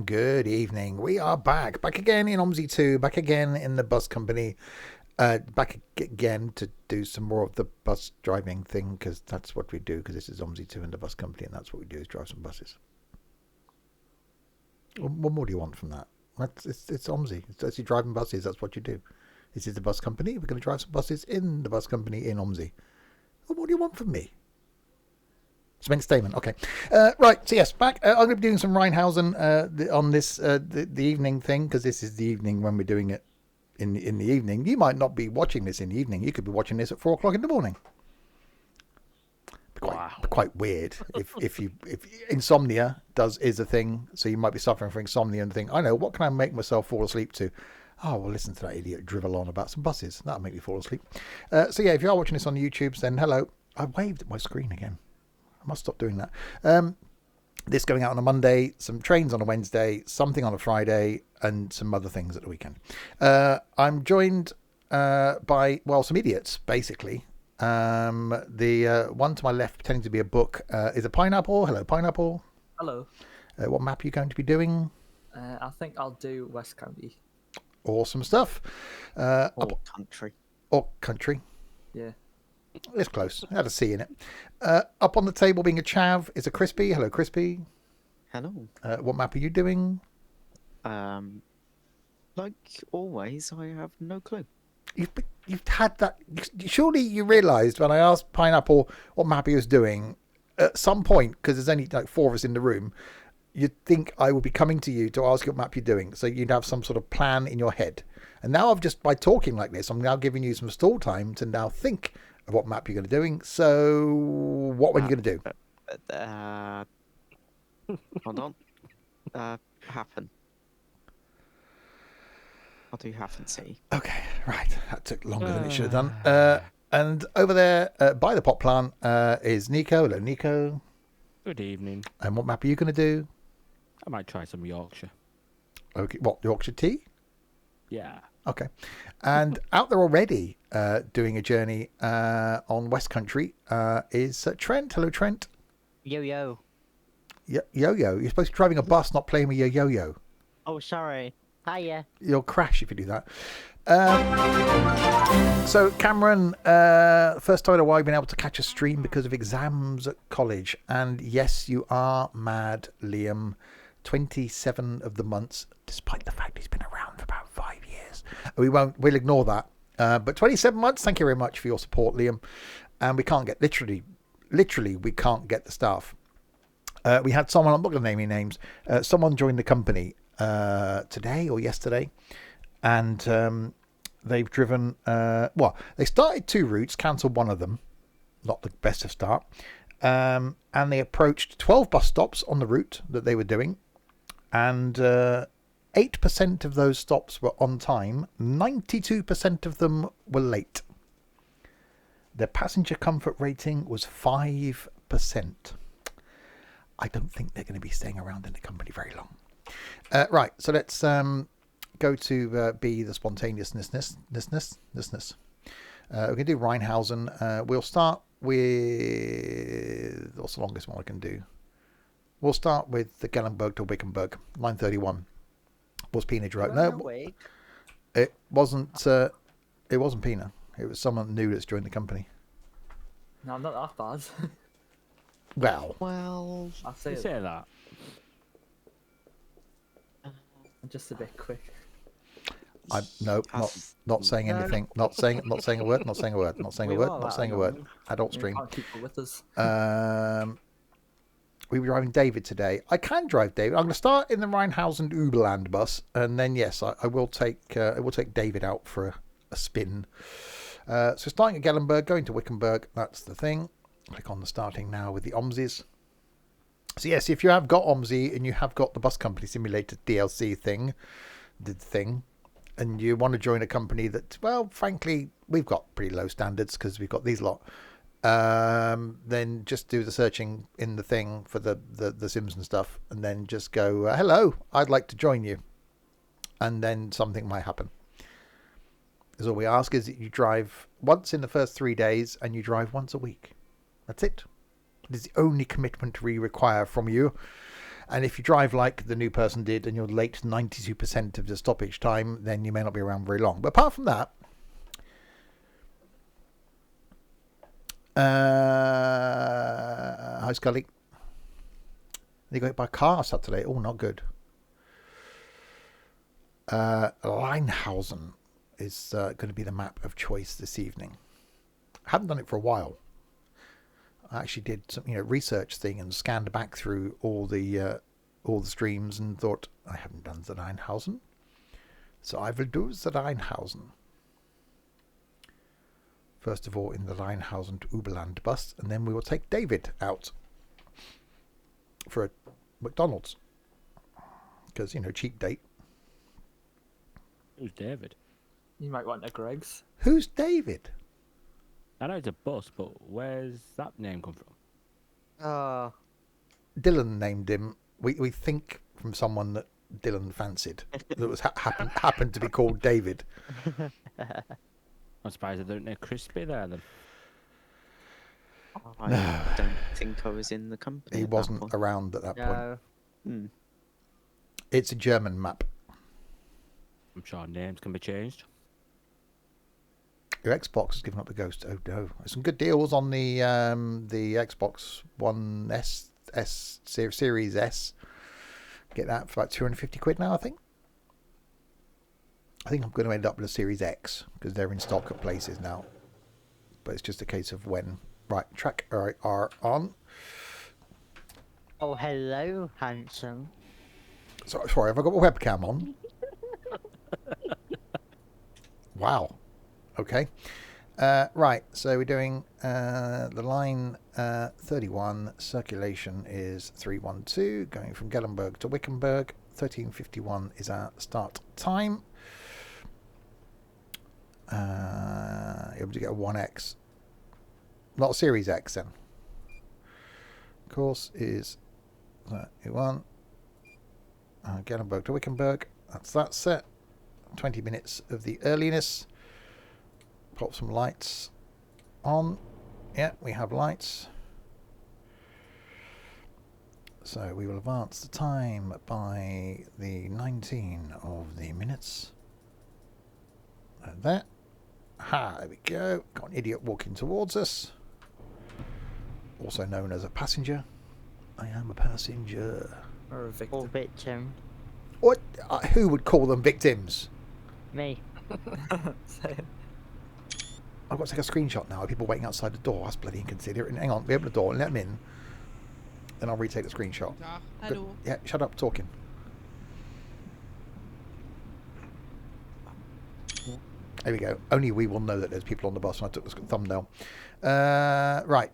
good evening. We are back again in OMSI 2, back again in the bus company, back again to do some more of the bus driving thing, because that's what we do, because this is OMSI 2 and the bus company, and that's what we do, is drive some buses. What more do you want from that? It's OMSI. It's actually driving buses. That's what you do. This is the bus company. We're going to drive some buses in the bus company in OMSI. What do you want from me? It's a statement. Okay. Right. So yes, back. I'm going to be doing some Rheinhausen on this the evening thing, because this is the evening when we're doing it in the evening. You might not be watching this in the evening. You could be watching this at 4:00 in the morning. Quite weird if insomnia is a thing. So you might be suffering from insomnia and think, I know, what can I make myself fall asleep to? Oh, well, listen to that idiot drivel on about some buses. That'll make me fall asleep. So yeah, if you are watching this on YouTube, then hello. I waved at my screen again. I must stop doing that. This going out on a Monday, some trains on a Wednesday, something on a Friday, and some other things at the weekend. I'm joined by, well, some idiots, basically. The one to my left, pretending to be a book, is a pineapple. Hello, pineapple. Hello. What map are you going to be doing? I think I'll do West County. Awesome stuff. Or country. Or country. Yeah. It's close. It had a C in it. Up on the table being a chav is a Crispy. Hello, Crispy. Hello. What map are you doing? Like always, I have no clue. You've had that. Surely you realised when I asked Pineapple what map he was doing at some point, because there's only like 4 of us in the room, you'd think I would be coming to you to ask you what map you're doing, so you'd have some sort of plan in your head. And now I've just, by talking like this, I'm now giving you some stall time to now think of what map you're going to be doing. So what were you going to do? Hold on. Happen. I'll do Happen C. Okay, right. That took longer than it should have done. And over there, by the pot plant, is Nico. Hello, Nico. Good evening. And what map are you going to do? I might try some Yorkshire. Okay, what, Yorkshire tea? Yeah. Okay. And out there already doing a journey on West Country is Trent. Hello, Trent. Yo-yo. Yo-yo. You're supposed to be driving a bus, not playing with your yo-yo. Oh, sorry. Hiya. You'll crash if you do that. So, Cameron, first time in a while you've been able to catch a stream because of exams at college. And yes, you are mad, Liam. 27 of the months, despite the fact he's been around for about 5 years. We'll ignore that. But 27 months, thank you very much for your support, Liam. And we can't get, literally, we can't get the staff. We had someone, I'm not going to name any names, someone joined the company today or yesterday, and they've driven, they started 2 routes, cancelled one of them, not the best of start, and they approached 12 bus stops on the route that they were doing, and 8% of those stops were on time, 92% of them were late. Their passenger comfort rating was 5%. I don't think they're going to be staying around in the company very long. Right, so let's go to B, the spontaneousness. We're going to do Rheinhausen. We'll start with... What's the longest one I can do? We'll start with the Gellenberg to Wickenburg, line 31. Was Pina Road? No, it wasn't. It wasn't Pina. It was someone new that's joined the company. No, I'm not that bad. Well, I'll say You say that. I'm just a bit quick. Not saying anything. Not saying a word. Not saying a word. Not saying a word. Not saying a word. Adult stream. Can't keep up with us. We were driving David today. I can drive David. I'm going to start in the Rheinhausen Uberland bus, and then yes, I will take David out for a spin. So starting at Gellenberg, going to Wickenburg. That's the thing. Click on the starting now with the OMSIs. So yes, if you have got OMSI and you have got the bus company simulator DLC thing, and you want to join a company that, well, frankly, we've got pretty low standards because we've got these lot, then just do the searching in the thing for the Sims and stuff, and then just go, hello, I'd like to join you. And then something might happen. Because all we ask is that you drive once in the first 3 days and you drive once a week. That's it. It is the only commitment we require from you. And if you drive like the new person did and you're late 92% of the stoppage time, then you may not be around very long. But apart from that, hi Scully. They got hit by a car Saturday. Oh, not good. Rheinhausen is going to be the map of choice this evening. I haven't done it for a while. I actually did some, research thing and scanned back through all the streams and thought I haven't done the Rheinhausen, so I will do the Rheinhausen. First of all, in the Rheinhausen to Uberland bus, and then we will take David out for a McDonald's because cheap date. Who's David? You might want a Greg's. Who's David? I know it's a bus, but where's that name come from? Oh, Dylan named him. We think from someone that Dylan fancied that was happened to be called David. I'm surprised they don't know Crispy there then. I don't think I was in the company. He at that wasn't point. around at that point. no. Hmm. It's a German map. I'm sure names can be changed. Your Xbox has given up the ghost. Oh no! There's some good deals on the Xbox One S Series S. Get that for about £250 now, I think. I think I'm going to end up with a Series X because they're in stock at places now. But it's just a case of when. Right, track are on. Oh, hello, handsome. Sorry, have I got my webcam on? Wow. Okay. Right, so we're doing the line 31. Circulation is 312, going from Gellenberg to Wickenburg. 13:51 is our start time. You're able to get a 1X. Not a Series X then. Course is 31. Gellenberg to Wickenburg. That's that set. 20 minutes of the earliness. Pop some lights on. Yeah, we have lights. So we will advance the time by the 19 of the minutes. And that. Ha, there we go. Got an idiot walking towards us. Also known as a passenger. I am a passenger. Or a Or victim. victim. What? Who would call them victims? Me. Same. I've got to take a screenshot now of people waiting outside the door. That's bloody inconsiderate. And hang on, we open the door and let them in. Then I'll retake the screenshot. Good. Hallo. Yeah, shut up talking. There we go. Only we will know that there's people on the bus when I took the thumbnail. Right.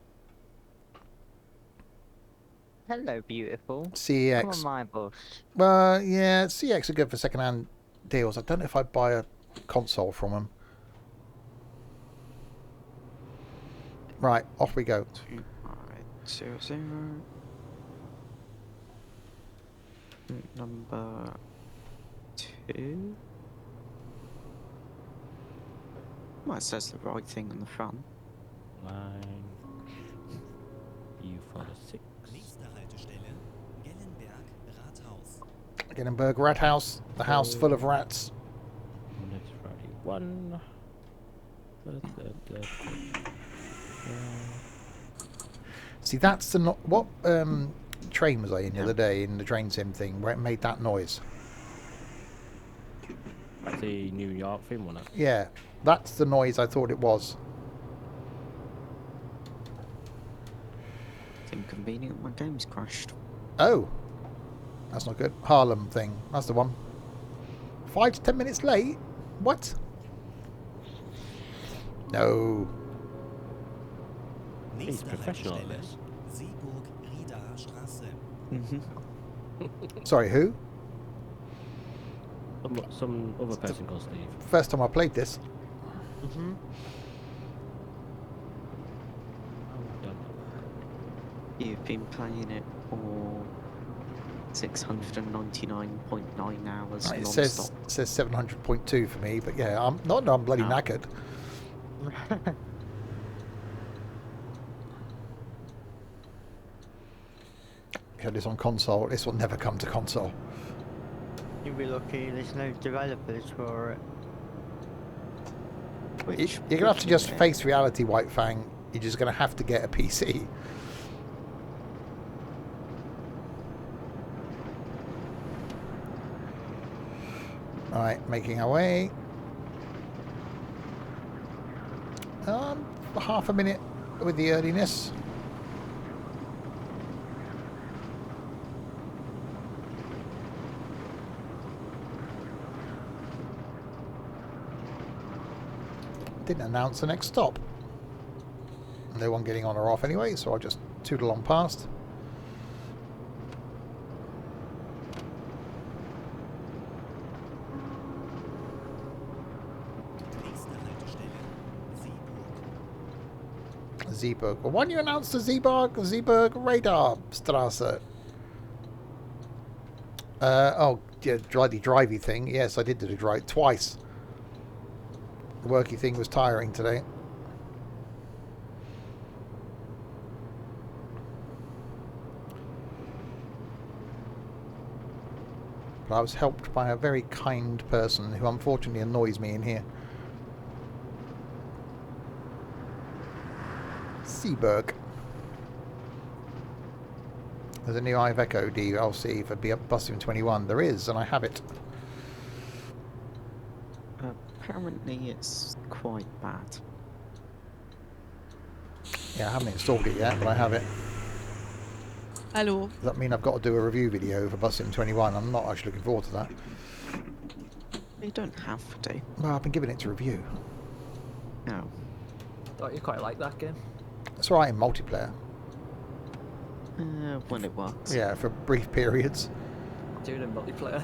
Hello, beautiful. Come on, CEX. my bus. Well, yeah, CX are good for second-hand deals. I don't know if I'd buy a console from them. Right, off we go. 2500. Number 2. Well, it says the right thing on the front. 9. U46. Nächste Haltestelle, Gellenberg, Rathaus. Gellenberg Rat House, the house full of rats. Next Friday. 1. See, that's the what train was I in the other day in the train sim thing where it made that noise? That's the New York thing, wasn't it? Yeah, that's the noise I thought it was. It's inconvenient. My game's crashed. Oh, that's not good. Harlem thing. That's the one. 5 to 10 minutes late? What? No. He's Nächste professional at Haltestelle, this. Seeburg-Riedaer Straße. Sorry, who? Some other person called Steve. First time I played this. Mm-hmm. You've been playing it for 699.9 hours It non-stop. says 700.2 for me, but yeah, I'm bloody Oh. knackered. had this on console. This will never come to console. You'll be lucky there's no developers for it. You're gonna have to just face reality, White Fang. You're just gonna have to get a PC. Alright, making our way. Half a minute with the earliness. Didn't announce the next stop. No one getting on or off anyway, so I'll just tootle on past. Nächste Haltestelle, Seeburg. Zeeburg. Well, why don't you announce the Zeeburg radar Strasse? Oh, yeah, drivey thing. Yes, I did do the drive twice. The worky thing was tiring today. But I was helped by a very kind person who unfortunately annoys me in here. Seeburg. There's a new Iveco DLC for Bus Sim 21. There is, and I have it. Apparently it's quite bad. Yeah, I haven't installed it yet, but I have it. Hello. Does that mean I've got to do a review video for Bus Sim 21? I'm not actually looking forward to that. You don't have to. Well, I've been giving it to review. No. Don't you quite like that game? It's alright in multiplayer. When it works. Yeah, for brief periods. Doing in multiplayer.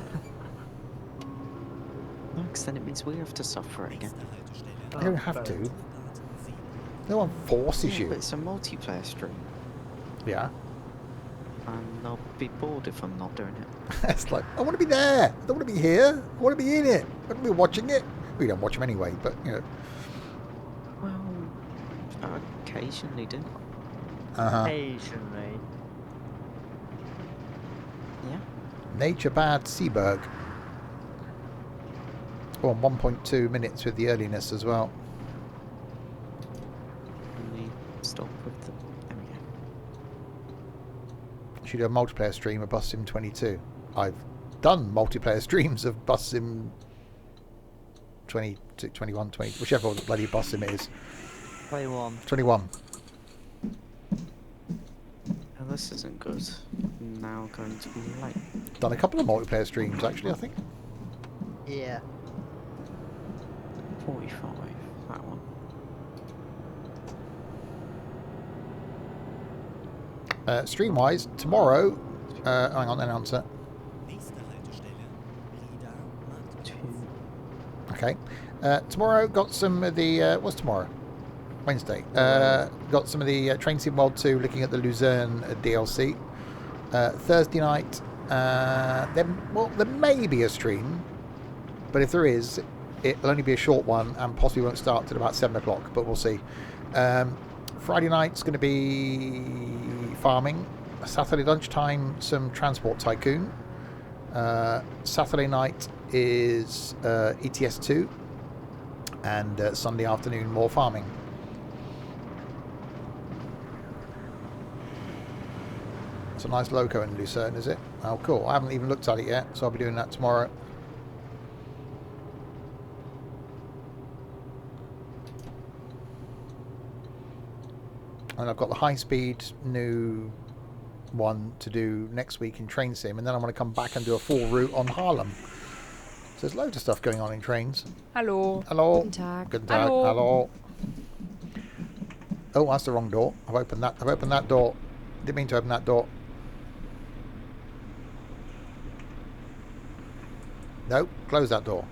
No, 'cause then it means we have to suffer it again. Nächste Haltestelle, You don't have fair to. enough. Bad Seeburg. No one forces Yeah, but you. it's a multiplayer stream. Yeah. And I'll be bored if I'm not doing it. It's like, I want to be there. I don't want to be here. I want to be in it. I want to be watching it. We don't watch them anyway, but, you know. Well, I occasionally do. Uh-huh. Occasionally. Yeah. Nature Bad Seeburg. Oh, and 1.2 minutes with the earliness as well. Only stop with the. There we go. Should do a multiplayer stream of Bus Sim 22. I've done multiplayer streams of Bus Sim 22, 21, 20, whichever the bloody Bus Sim it is. 21. 21. Now this isn't good. Now going to be late. Done a couple of multiplayer streams actually, I think. Yeah. 45. That one. Stream wise, tomorrow. Hang on, announcer. Nächste Haltestelle, Rieda Markt. 2. Okay. Tomorrow got some of the. What's tomorrow? Wednesday. Got some of the Train Sim World 2 looking at the Luzerne DLC. Thursday night. There may be a stream, but if there is, it'll only be a short one and possibly won't start till about 7 o'clock, but we'll see. Friday night's going to be farming. Saturday lunchtime, some Transport Tycoon. Saturday night is ETS2. And Sunday afternoon, more farming. It's a nice loco in Lucerne, is it? Oh, cool. I haven't even looked at it yet, so I'll be doing that tomorrow. And I've got the high-speed new one to do next week in Train Sim, and then I'm going to come back and do a full route on Harlem. So there's loads of stuff going on in trains. Hallo. Hello. Guten Tag. Guten Tag. Hallo. Hello. Oh, that's the wrong door. I've opened that. I've opened that door. Didn't mean to open that door. No, close that door.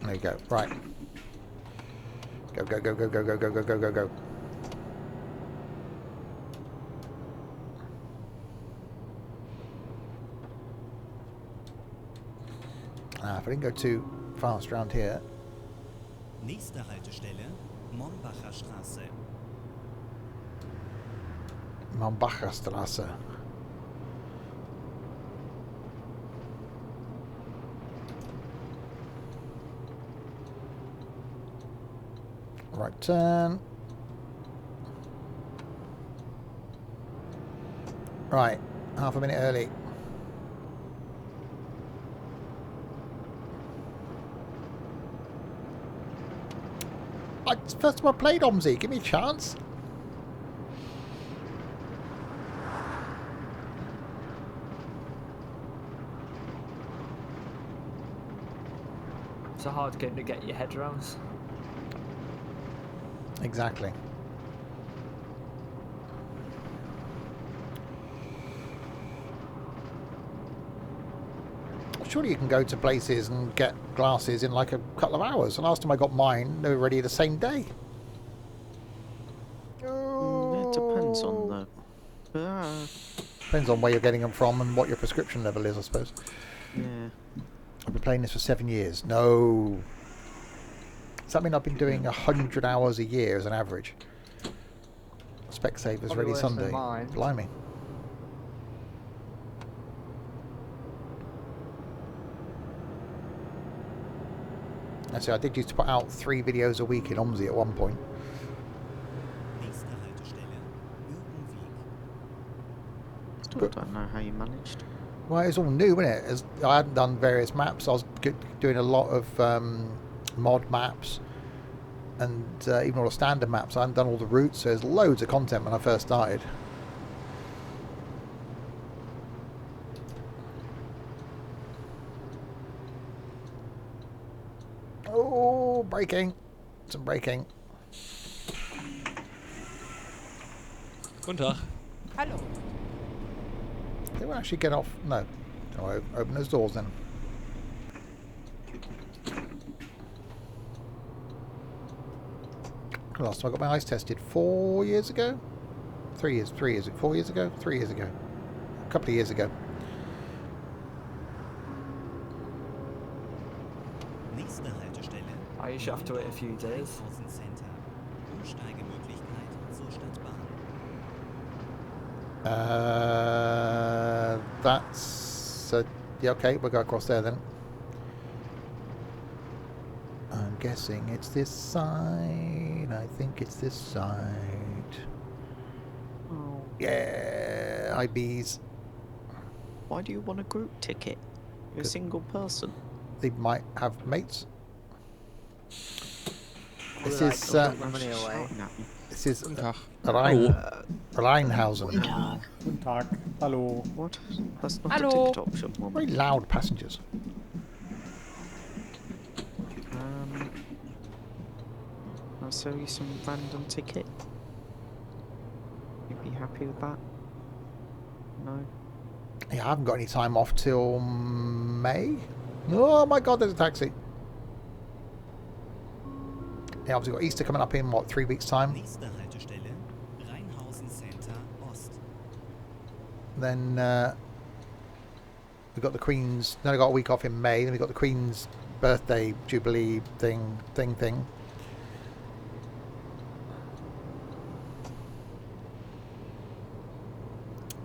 There you go. Right. Go, go, go, go, go, go, go, go, go, go, go. If I didn't go too fast around here. Nächste Haltestelle, Mombacher Straße. Mombacher Straße. Right turn. Right, half a minute early. It's the first time I played OMSI. Give me a chance. It's a hard game to get your head around. Exactly. Surely you can go to places and get glasses in like a couple of hours. The last time I got mine, they were ready the same day. It depends on the. Depends on where you're getting them from and what your prescription level is, I suppose. Yeah. I've been playing this for 7 years. No. Does that mean I've been doing 100 hours a year as an average? Specsavers Probably ready worse than Sunday. mine. Blimey. Actually, I did used to put out 3 videos a week in OMSI at one point. Nächste Haltestelle, Bürgenweg. Still don't know how you managed. Well, it was all new, wasn't it? As I hadn't done various maps. I was doing a lot of mod maps and even all the standard maps. I hadn't done all the routes, so there's loads of content when I first started. Oh, braking. Some braking. Guten Tag. Hallo. They won't actually get off. No. I'll open those doors then. Last time I got my eyes tested 4 years ago? 4 years ago? 3 years ago. A couple of years ago. Nächste Haltestelle, I usually have to wait a few days. Rheinhausen Center. Umsteigemöglichkeit zur Stadtbahn. That's... yeah, okay, we'll go across there then. I'm guessing it's this side. I think it's this side. Oh. Yeah, hi bees. Why do you want a group ticket? You're a Good. single person. They might have mates. This Like, is give the money away. Shouting at me. this is Guten Tag. Rheinhausen. Guten Tag. Hallo. What? That's not Hello. a ticket option, woman. Very loud passengers. I'll sell you some random ticket. You'd be happy with that? No? Yeah, I haven't got any time off till May. Oh my god, there's a taxi. Yeah, obviously got Easter coming up in, what, 3 weeks' time? Nächste Haltestelle, Rheinhausen Center Ost. Then we've got the Queen's... Then I got a week off in May. Then we've got the Queen's birthday Jubilee thing.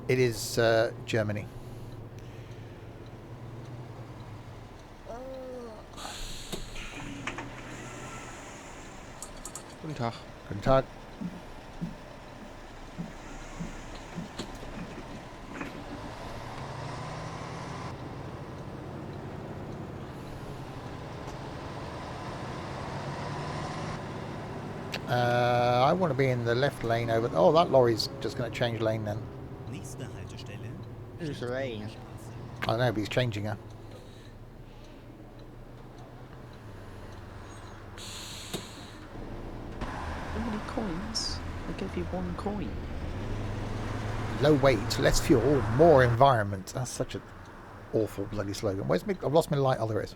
It is Germany. Guten Tag. Guten Tag. I want to be in the left lane over... Oh, that lorry's just going to change lane then. Nächste Haltestelle, It's rain. I don't know, but he's changing her. How many coins? I gave you 1 coin. Low weight, less fuel, more environment. That's such an awful bloody slogan. Where's me? I've lost my light. Oh, there it is.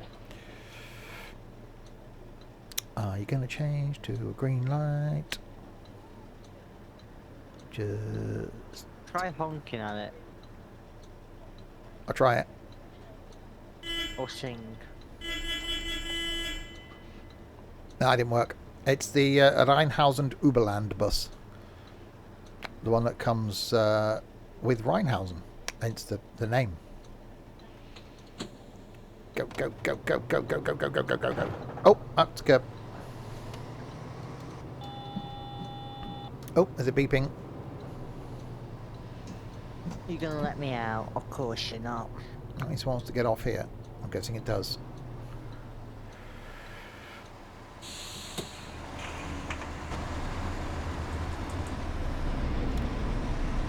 Are you going to change to a green light? Just... Try honking at it. I'll try it. Or sing. No, it didn't work. It's the Rheinhausen Uberland bus. The one that comes with Rheinhausen. Hence the name. Go, go, go, go, go, go, go, go, go, go, go, go. Oh, up to go. Oh, there's a beeping. You gonna let me out? Of course you're not. At least wants to get off here. I'm guessing it does.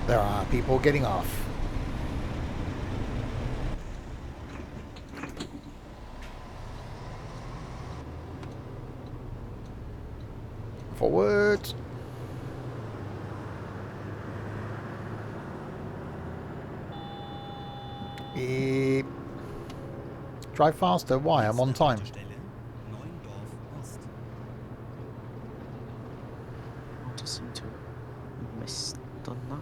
There are people getting off. Forward. Beep. Drive faster. Why? I'm on time. I just seem to have misdone that.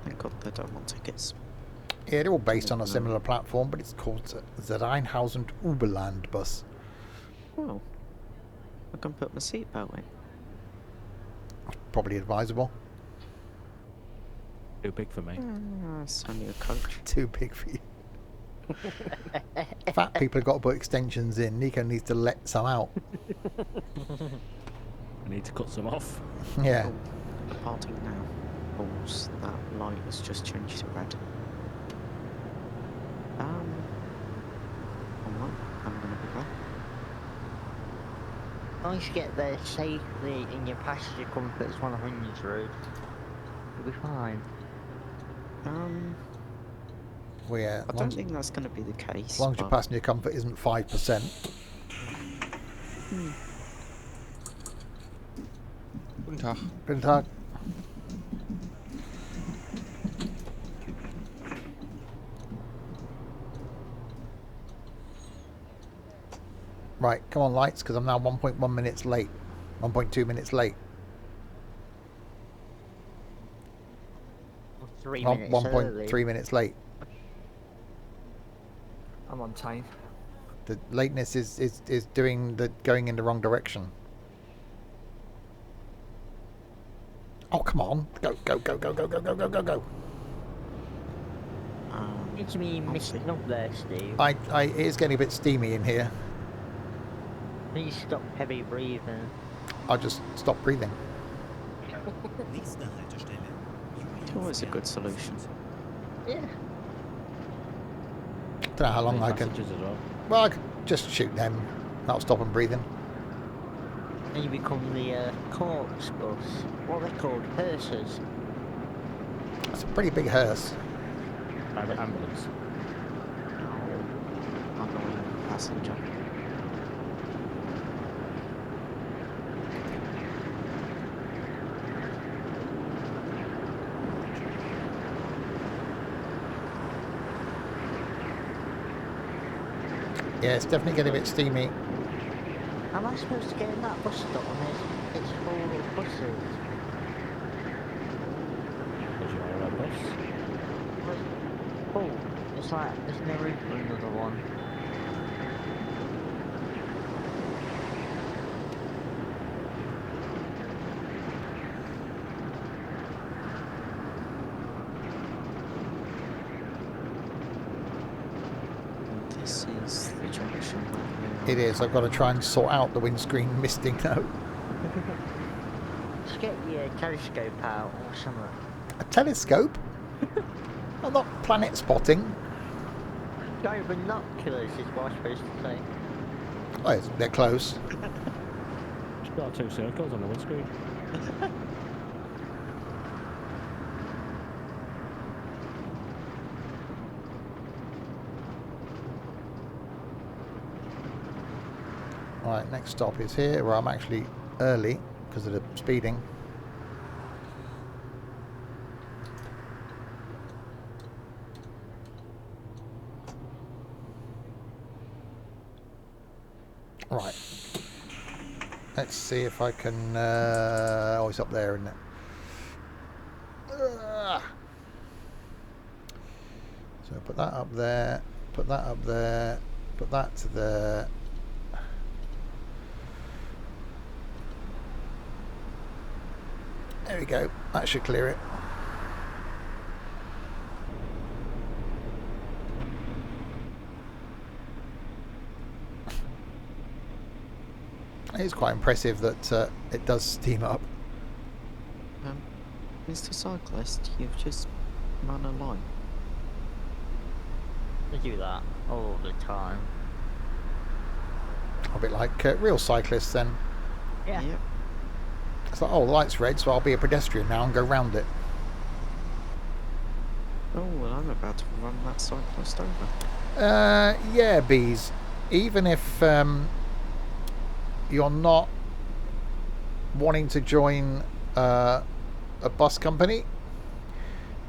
Thank God they don't want tickets. Yeah, they're all based on a similar platform, but it's called the Rheinhausen Uberland bus. Oh, I can put my seatbelt in. Probably advisable. Too big for me. It's only a coach. Too big for you. Fat people have got to put extensions in. Nico needs to let some out. I need to cut some off. Yeah. Oh, departing now. Oh, that light has just changed to red. Alright, I'm gonna be there. As long as you get there safely in your passenger comforts 100, you'll be fine. Well, yeah. I don't think that's going to be the case. As long as your but- passenger comfort isn't 5%. Guten Tag. Guten Tag. Right, come on, lights, because I'm now 1.1 minutes late. 1.2 minutes late. 3 Well, minutes early. 1.3 minutes late. I'm on time. The lateness is doing the going in the wrong direction. Oh, come on. Go, go, go, go, go, go, go, go, go, go. What do you mean missing up there, Steve? It is getting a bit steamy in here. Please stop heavy breathing. I'll just stop breathing. Nächste Haltestelle. It's always a good solution. Yeah. Don't know how long I can. Passengers as well. Well, I could just shoot them. That'll stop them breathing. And you become the corpse bus. What are they called? Hearses. It's a pretty big hearse. Private ambulance. Annoying passenger. Yeah, it's definitely getting a bit steamy. Am I supposed to get in that bus stop and it's full of buses? Because you are a bus. Oh, it's like there's no room for another one. This is the junction. It is. I've got to try and sort out the windscreen misting now. Just get your telescope out or something. A telescope? I'm not planet spotting. Go binoculars is what I'm supposed to say. Oh, they're close. It's got 2 circles on the windscreen. Right, next stop is here, where I'm actually early because of the speeding. Right. Let's see if I can... oh, it's up there, isn't it? So put that up there, put that up there, put that to there. There we go. That should clear it. It's quite impressive that it does steam up. Mr. Cyclist, you've just run a line. I do that all the time. A bit like real cyclists then. Yeah. Yep. It's like, oh, the light's red, so I'll be a pedestrian now and go round it. Oh, well, I'm about to run that cyclist over. Yeah, bees. Even if you're not wanting to join a bus company,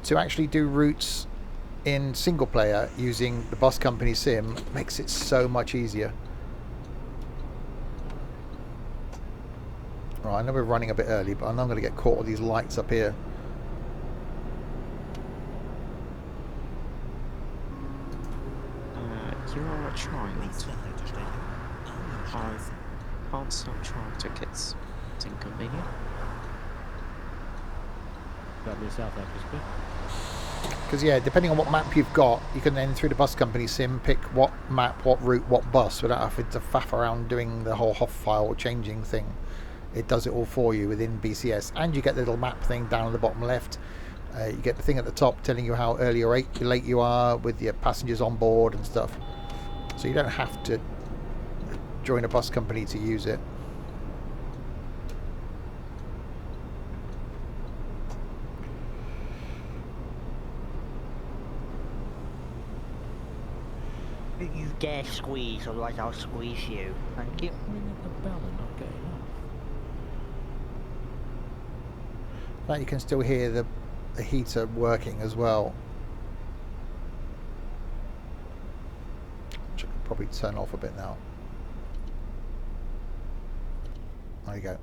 to actually do routes in single player using the bus company sim makes it so much easier. Right, I know we're running a bit early, but I know I'm going to get caught with these lights up here. You are a child. Nächste Haltestelle, I Armenstraße. can't sell child tickets. It's inconvenient. Got yourself there, Crispy. Because yeah, depending on what map you've got, you can then through the bus company sim pick what map, what route, what bus without having to faff around doing the whole HOF file or changing thing. It does it all for you within BCS, and you get the little map thing down at the bottom left. You get the thing at the top telling you how early or late you are with your passengers on board and stuff. So you don't have to join a bus company to use it. Don't you dare squeeze, otherwise I'll squeeze you. Thank you. Ringing the bell and not getting off. But you can still hear the heater working as well. Which I could probably turn off a bit now. There you go.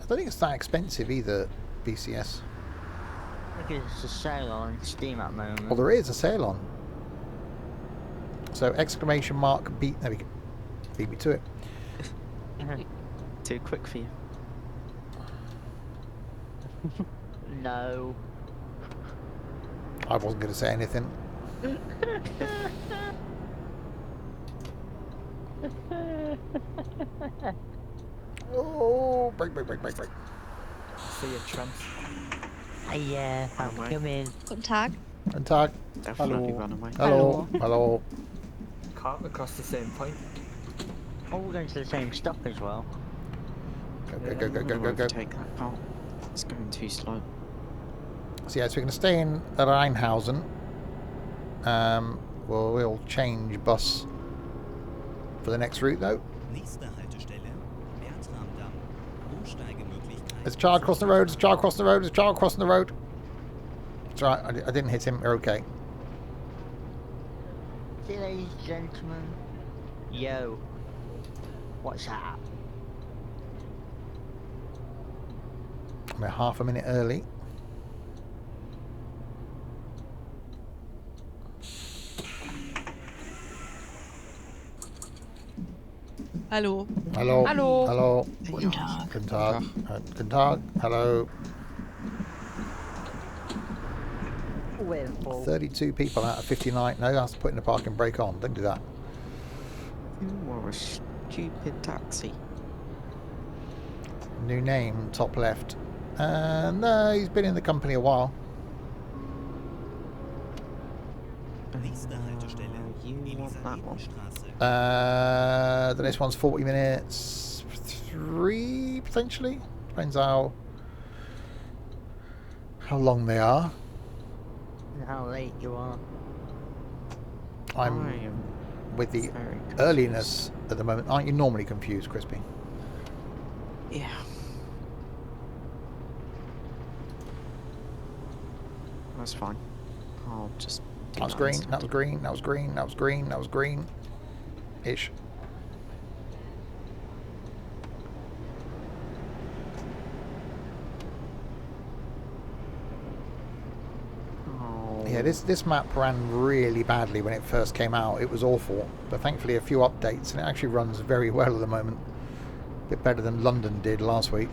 I don't think it's that expensive either, BCS. Because it's a sale on Steam at the moment. Well, there is a sale on. So exclamation mark beat. There we go. Beat me to it. Too quick for you. No. I wasn't going to say anything. Oh, break. See you, Trent. Yeah, I'm Runaway. coming. Guten Tag. And tag. Definitely Hello. run away. Hello. Hello. Can't across the same point. Oh, we're going to the same stop as well. Go. I'm gonna overtake that part. It's going too slow. So yeah, so we're going to stay in Rheinhausen. We'll change bus for the next route though. Nächste Haltestelle, Bertramdamm. Umsteigemöglichkeit. There's a child crossing the road. There's a child crossing the road. There's a child crossing the road. It's alright. I didn't hit him. We're okay. See you, ladies and gentlemen. Yo. What's that? We're half a minute early. Hallo. Hello. Hallo. Hello. Guten Tag. Guten Tag. Guten Tag. Hello. We're full. 32 people out of 59. No, that's putting the parking brake on. Don't do that. You are a stupid taxi. New name, top left. No, he's been in the company a while. Nächste Haltestelle, You want that one? Elisabethenstraße. The next one's 40 minutes. 3 potentially. Depends how long they are. And how late you are. I I'm am with the very confused. earliness at the moment. Aren't you normally confused, Crispy? Yeah. That's fine. I'll just. do That was green. instead. That was green. That was green. That was green. That was green. Ish. Oh, Yeah, Yeah, this map ran really badly when it first came out. It was awful, but thankfully a few updates, and it actually runs very well at the moment. A bit better than London did last week.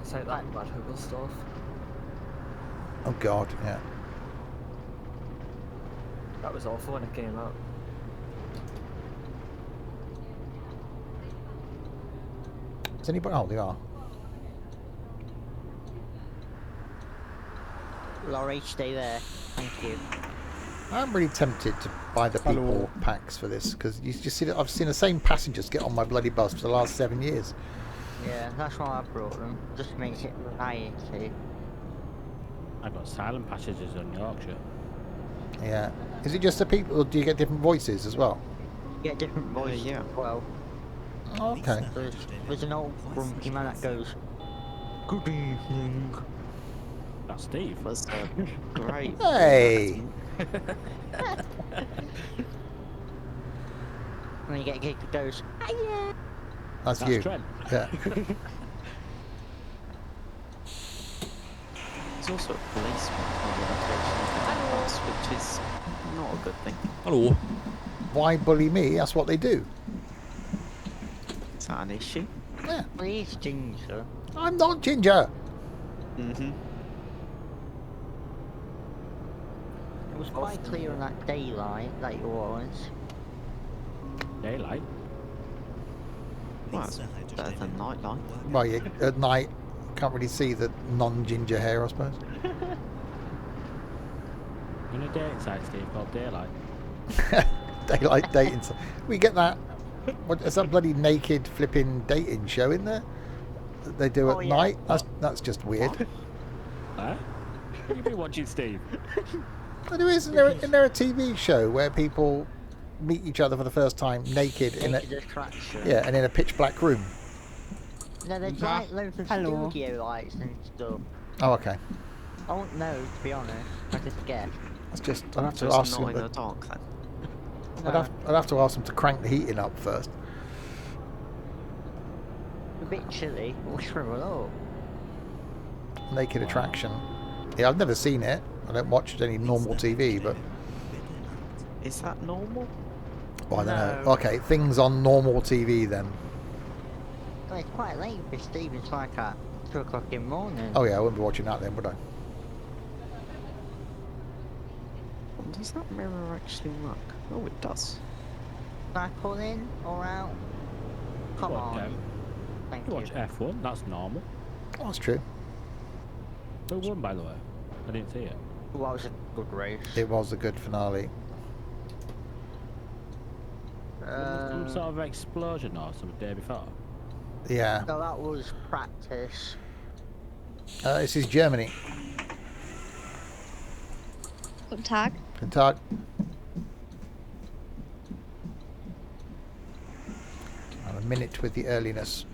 It's like that bad Hoogle stuff. Oh God, yeah. That was awful when it came out. Is anybody? Oh, they are. Laurie, stay there. Thank you. I'm really tempted to buy the people Hello. packs for this because you just see that I've seen the same passengers get on my bloody bus for the last 7 years. Yeah, that's why I brought them. Just makes it variety. I've got silent passengers on Yorkshire. Yeah. Is it just the people, or do you get different voices as well? Get different voices yeah. as well. Oh, okay. There's an old grumpy man that goes, "Good evening." That's Steve. Was great. Hey! When you get a gig that goes, "Hiya." That's That's you. Trent. Yeah. There's also a policeman on the occasion, which is not a good thing. Hello. Why bully me? That's what they do. Is that an issue? Yeah. Well, he's ginger. I'm not ginger. Mm-hmm. It was quite clear in that daylight that you was. Daylight. Well, it's better than nightlight. Well, you, at night, can't really see the non-ginger hair, I suppose. In a dating site, Steve, called Daylight. Daylight dating. We get that. What is that bloody naked flipping dating show in there that they do at Oh, yeah. night? That's just weird. Huh? What have you been watching, Steve? But isn't there a TV show where people meet each other for the first time naked in a Naked attraction. and in a pitch black room? No, there's like loads of Hello. studio lights and stuff. Oh, okay. I won't know, to be honest. I just guess. That's just I'd have So to it's ask not them. in the dark then. I'd have to ask them to crank the heating up first. A bit chilly. We'll shrivel up. Naked attraction. Yeah, I've never seen it. I don't watch any normal TV, but Is that normal? well, I don't know. No. Okay, things on normal TV then. Well, it's quite late for Steve. It's like at 2 o'clock in the morning. Oh yeah, I wouldn't be watching that then, would I? Does that mirror actually work? Oh, it does. Can I pull in or out? Come What, on. Thank You you. watch F1, that's normal. Oh, that's true. Who won, by the way? I didn't see it. Well, that was a good race. It was a good finale. Some sort of explosion or some day before. Yeah. No, that was practice. This is Germany. Guten Tag. Guten Tag. I'm a minute with the earliness.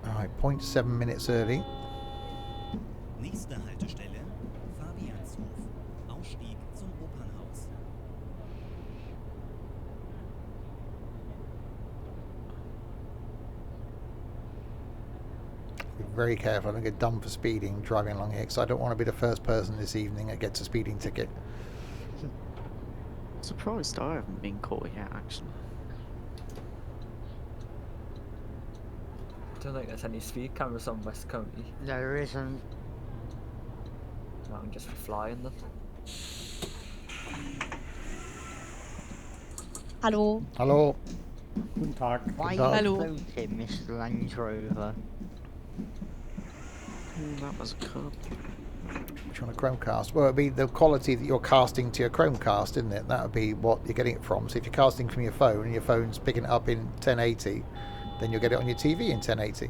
Alright, 0.7 minutes early. Nächste Haltestelle, Fabianshof. Ausstieg zum Opernhaus. Be very careful, I don't get done for speeding driving along here because I don't want to be the first person this evening that gets a speeding ticket. Surprised I haven't been caught yet, actually. I don't think there's any speed cameras on West County. No, there isn't. No, I'm just flying them. Hallo. Hello. Guten Tag. Why are Hello. you floating, Mr. Land Rover? That was a curb. Which one, a Chromecast? Well, it'd be the quality that you're casting to your Chromecast, isn't it? That would be what you're getting it from. So if you're casting from your phone and your phone's picking it up in 1080, then you'll get it on your TV in 1080.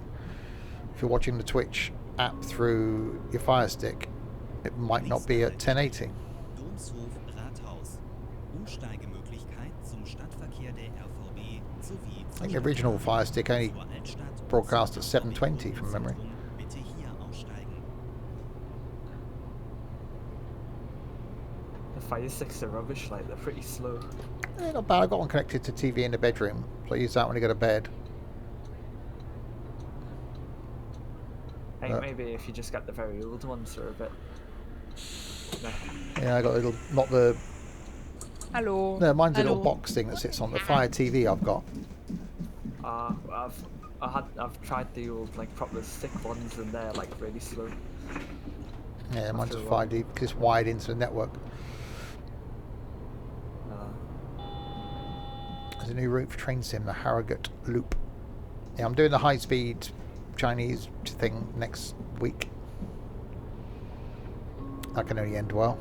If you're watching the Twitch app through your Fire Stick, it might not be at 1080. Domshof Rathaus. Umsteigemöglichkeit zum Stadtverkehr der RVB sowie I think the original Fire Stick only zur Altstadt broadcast at 720 from memory. Bitte hier aussteigen. The Fire sticks are rubbish, like they're pretty slow. Not bad. I've got one connected to TV in the bedroom, so I use that when I go to bed. I think maybe if you just get the very old ones, they're a bit. Nah. Yeah, I got a little, not the. Hello. No, mine's a little Hello. box thing that sits on the Fire TV I've got. I've tried the old like proper stick ones, and they're like really slow. Yeah, mine's After just a Fire while. TV because it's wired into the network. There's a new route for train sim, the Harrogate Loop. Yeah, I'm doing the high-speed Chinese thing next week. That can only end well.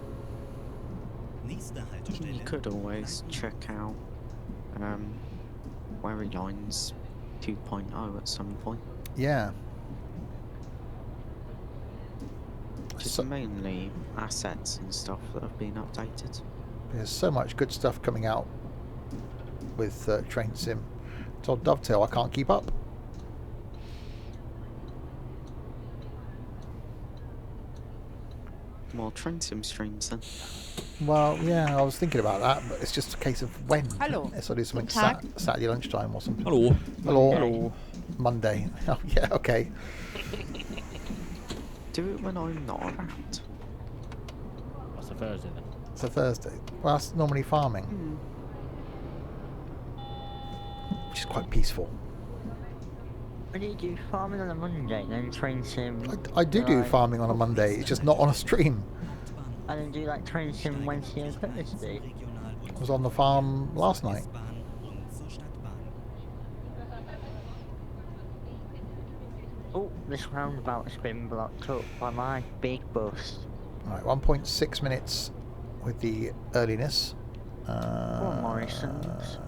Nächste You Haltestelle. could always check out Wary Lines 2.0 at some point. Yeah. Just So, mainly assets and stuff that have been updated. there's so much good stuff coming out with train sim. Told Dovetail I can't keep up. More train sim streams then. Well, yeah, I was thinking about that, but it's just a case of when. Hello. Yes, I'll do something Guten Tag. Saturday lunchtime or something. Hallo. Hello. Monday. Oh, yeah, okay. Do it when I'm not around. What's the Thursday then? It's a Thursday. Well, that's normally farming, which is quite peaceful. When you do farming on a Monday, then train sim. I do like, farming on a Monday, it's just not on a stream. And then do like train sim Wednesday and Thursday. I was on the farm last night. Oh, this roundabout's been blocked up by my big bus. Right, 1.6 minutes with the earliness. on, Morrison's.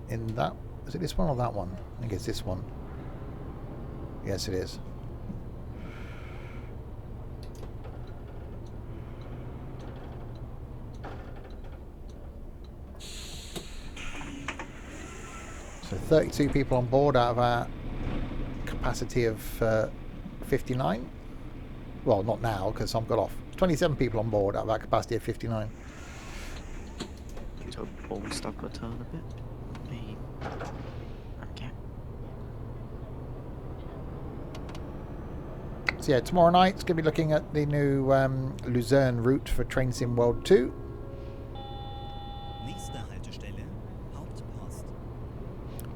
In that, is it this one or that one? I think it's this one. Yes, it is. So 32 people on board out of our capacity of 59. Well, not now because I've got off. 27 people on board out of our capacity of 59. So ball stuck a turn a bit. Okay. So yeah, tomorrow night it's going to be looking at the new Luzerne route for Train Sim World 2. Nächste Haltestelle, Hauptpost.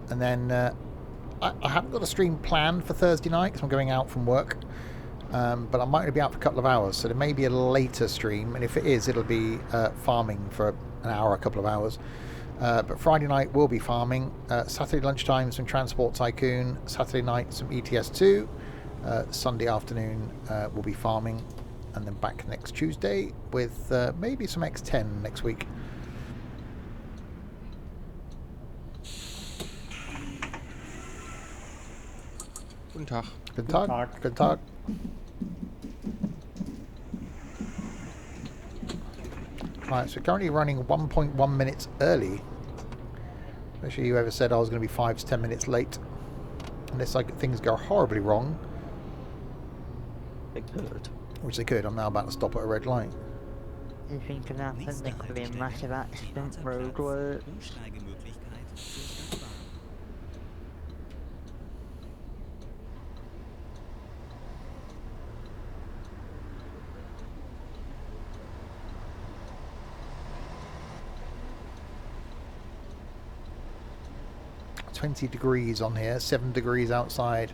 And then I haven't got a stream planned for Thursday night because I'm going out from work. But I might only be out for a couple of hours, so there may be a later stream. And if it is, it'll be farming for an hour, a couple of hours. But Friday night will be farming. Saturday lunchtime, some Transport Tycoon. Saturday night, some ETS2. Sunday afternoon, we'll be farming. And then back next Tuesday with maybe some X10 next week. Guten Tag. Good Guten talk. Tag. Good talk. Right, so currently running 1.1 minutes early. Especially whoever said I was going to be 5 to 10 minutes late. Unless things go horribly wrong, They could. which they could. I'm now about to stop at a red light. Anything can happen, there could be a massive accident, roadworks. Umsteigemöglichkeit durch das Bahn. It's 20 degrees on here, 7 degrees outside.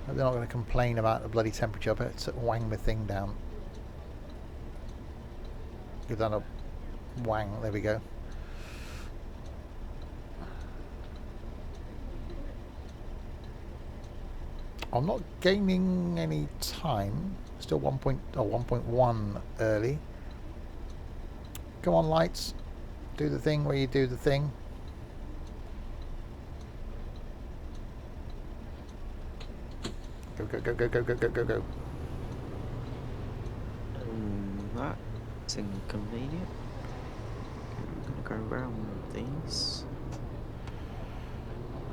They're not going to complain about the bloody temperature, but it's wang the thing down. Give that a wang, there we go. I'm not gaining any time. Still 1.1 early. Come on, lights. Do the thing where you do the thing. Go, go, go, go, go, go, go, go, go. That's inconvenient. I'm gonna go around these.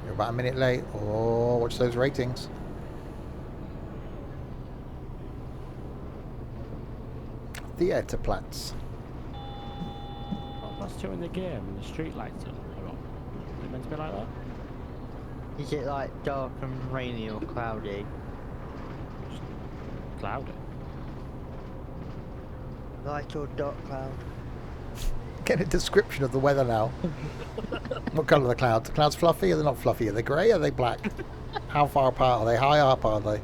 You're about a minute late. Oh, watch those ratings. Theaterplatz. bus 2 in the game and the street lights are on? Is it meant to be like that? Is it like dark and rainy or cloudy? Cloudy. Light or dark cloud? Get a description of the weather now. What colour are the clouds? The clouds fluffy? Are they not fluffy? Are they grey? Are they black? How far apart are they? High up are they?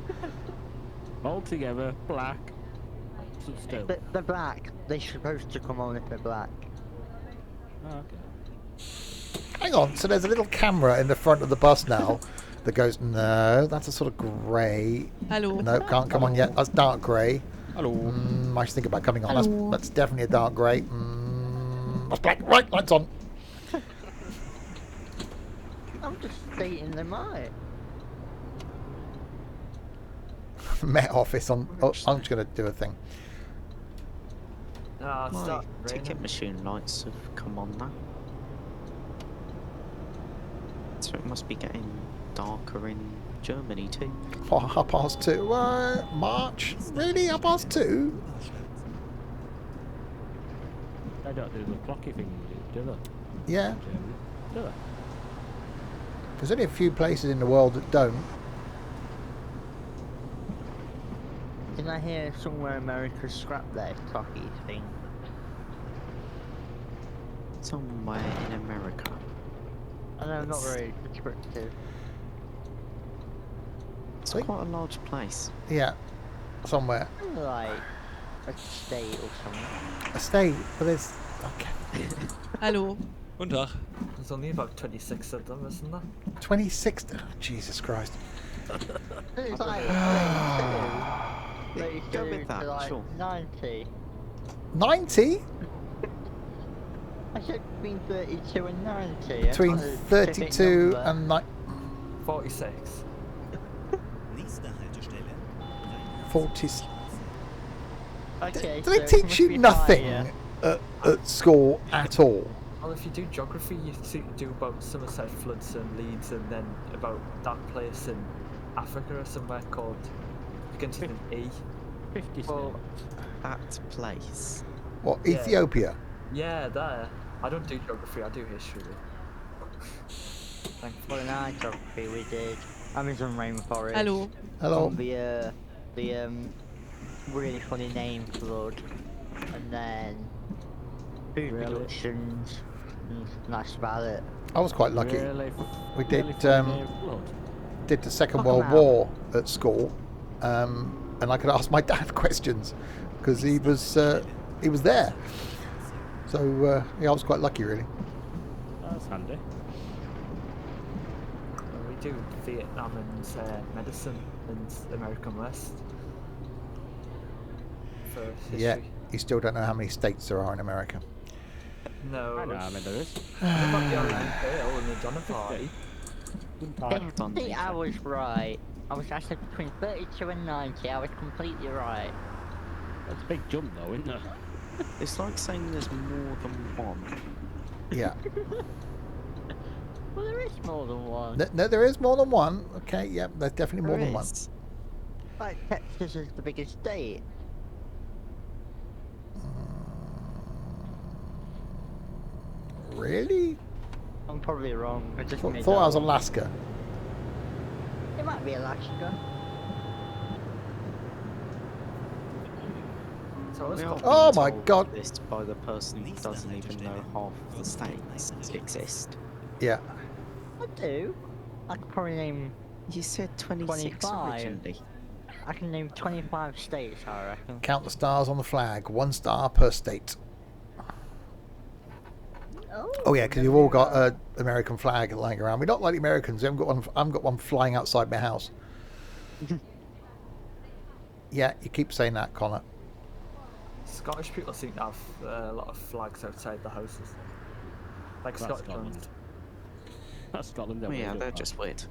All together, black. Sit still. They're black. They're supposed to come on if they're black. Oh, okay. Hang on, so there's a little camera in the front of the bus now that goes, no, that's a sort of grey. Hallo. No, can't come on yet. That's dark grey. Hallo. I should think about coming on. Hello. That's definitely a dark grey. That's black. Right, lights on. I'm just stating they might. Met office on. Oh, I'm just going to do a thing. Ah, it's My starting to rain. ticket machine lights have come on now. So it must be getting darker in Germany too. Oh, 2:30. March? Really? 2:30? They don't do the clocky thing, do they? Yeah. Do they? There's only a few places in the world that don't. Didn't I hear somewhere America scrapped their clocky thing? Somewhere in America. I know, not It's- very descriptive. It's Wait. quite a large place. Yeah. Somewhere. Like a state or something. A state, but there's. Okay. Hallo. Guten Tag. There's only about 26 of them, isn't there? 26. Oh, Jesus Christ. It's like 32. Go with that, to like sure. 90. 90? I said between 32 and 90. Between That's not a specific 32 number. and 9. 46. Nächste Haltestelle. 40. Okay, Do so they it teach must you be nothing higher. at school at all? Well, if you do geography, you do about Somerset floods and Leeds, and then about that place in Africa or somewhere called begins with an E. 50 Well, That place. What, Yeah. Ethiopia? Yeah, there. I don't do geography, I do history. well, in our geography we did Amazon rainforest. Hallo. Hello? The really funny name flood, and then food Really? productions, and that's about it. I was quite lucky. Really, We really did, funny flood. Did the Second Fuck 'em World out. War at school, and I could ask my dad questions because he was there. So yeah, I was quite lucky, really. That's handy. We do Vietnam and medicine and American West. For history. Yeah, you still don't know how many states there are in America. No. I know, I mean, there is. What about the Orient Pale and the Donner Party? Guten I Tag. Done, think I Lisa. was right. I said between 32 and 90. I was completely right. That's a big jump, though, isn't it? It's like saying there's more than one. Yeah. Well, there is more than one. No, there is more than one. Okay, yeah, there's definitely more There than one. is. Like Texas is the biggest state. Really? I'm probably wrong. I just Thought made I that was up. Alaska. It might be Alaska. So it's We are got being Oh my told God. This by the person who doesn't even know half of the states exist. Yeah. I do. I could probably name. You said 26 25. originally. I can name 25 states. I reckon. Count the stars on the flag. 1 star per state. Oh yeah, because you've all got an American flag lying around. We're not like the Americans. We haven't got one. I haven't got one flying outside my house. Yeah, you keep saying that, Connor. Scottish people seem to have a lot of flags outside the houses. Like That's Scotland. That's Scotland. Oh, yeah, they're just weird.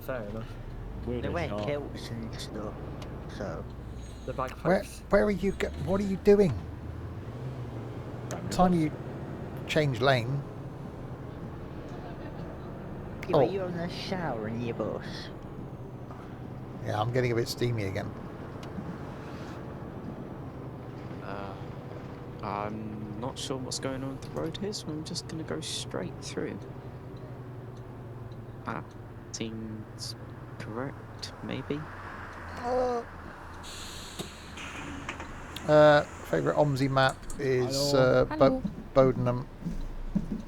Fair enough. Weird They as wear hell. kilts and stuff. So. The Where bagpipes. are you? What are you doing? Time you change lane. Yeah, Oh. but you're in a shower in your bus. Yeah, I'm getting a bit steamy again. I'm not sure what's going on with the road here, so I'm just going to go straight through. That seems correct, maybe. Favourite OMSI map is Hello. Bodenham.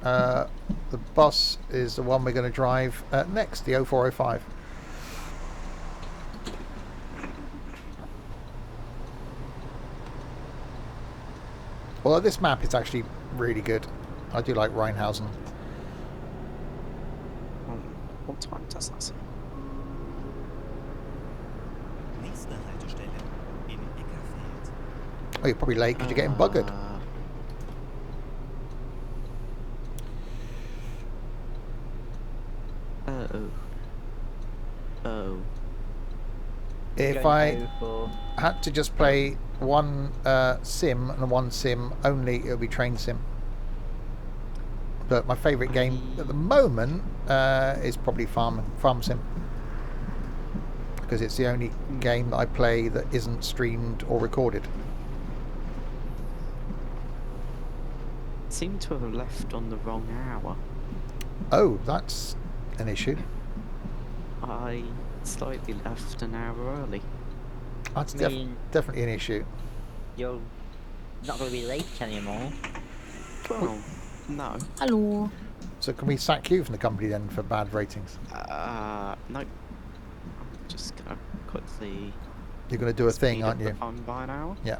The bus is the one we're going to drive next, the 0405. Although this map is actually really good. I do like Rheinhausen. What time does that say? Nächste Haltestelle in Eckerfeld. Oh, you're probably late because you're getting buggered. Oh. If I had to just play one sim and one sim only, it would be train sim. But my favourite game at the moment is probably farm sim, because it's the only game that I play that isn't streamed or recorded. Seem to have left on the wrong hour. Oh, that's an issue. I slightly left an hour early. That's I mean, definitely an issue. you're not going to be late anymore. Well, no. Hello. So can we sack you from the company then for bad ratings? No. I'm just gonna quickly. You're going to do a thing, speed aren't up the you? fun by an hour. Yeah.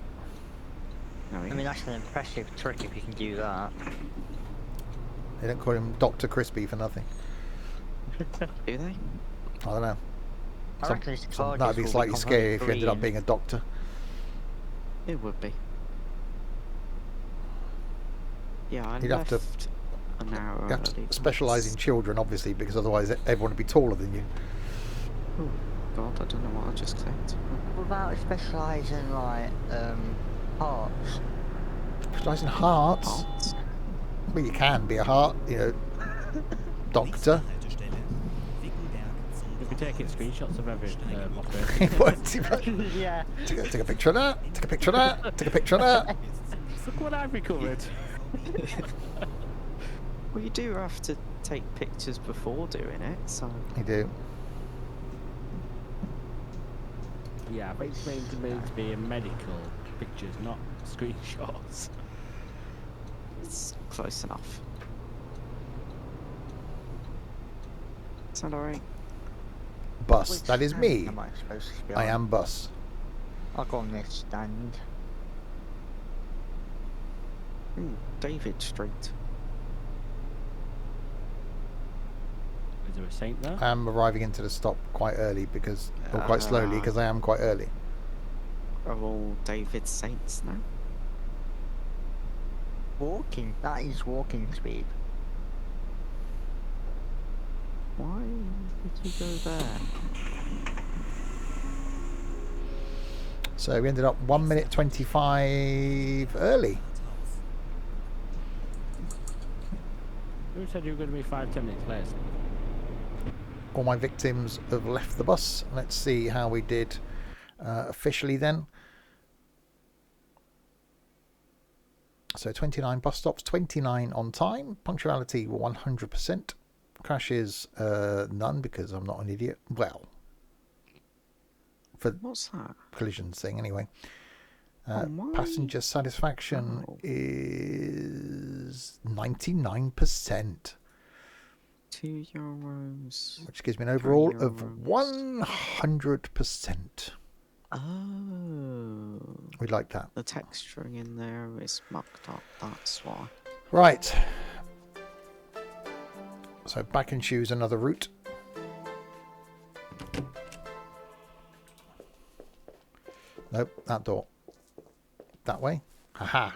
There we I go. mean, that's an impressive trick if you can do that. They don't call him Dr. Crispy for nothing. Do they? I don't know. I reckon his charges That'd be will slightly become scary if you ended up green. being a doctor. It would be. Yeah, I You'd have left an hour You have early. to specialise in children, obviously, because otherwise everyone would be taller than you. Oh God, I don't know what I just clicked. What about specialising like parts? Specialise in hearts. Parts. Well, you can be a heart, doctor. Nächste Haltestelle Wickenberg zum You'll be taking screenshots of every operation. Yeah. Take a picture of that. Take a picture of that. Take a picture of that. Look what I've recovered. Well, you do have to take pictures before doing it, so. You do. Yeah, but it's meant to be a medical pictures, not screenshots. It's close enough. Sound alright? Bus. Which That is stand me. am I supposed to be I on? am Bus. I'll go on this stand. David Street. Is there a saint there? I am arriving into the stop quite early because, or quite slowly because I am quite early. Are all David Saints now? Walking. That is walking speed. Why did you go there? So we ended up 1 minute 25 early. Who said you were going to be 5-10 minutes late? All my victims have left the bus. Let's see how we did officially then. So 29 bus stops, 29 on time. Punctuality 100%. Crashes none because I'm not an idiot. Well, for What's that? collisions thing anyway. why? Passenger satisfaction Oh. is 99%. €2. Which gives me an overall of euros. 100%. Oh. We like that. The texturing in there is mucked up, that's why. Right. So back and choose another route. Nope, that door. That way. Haha.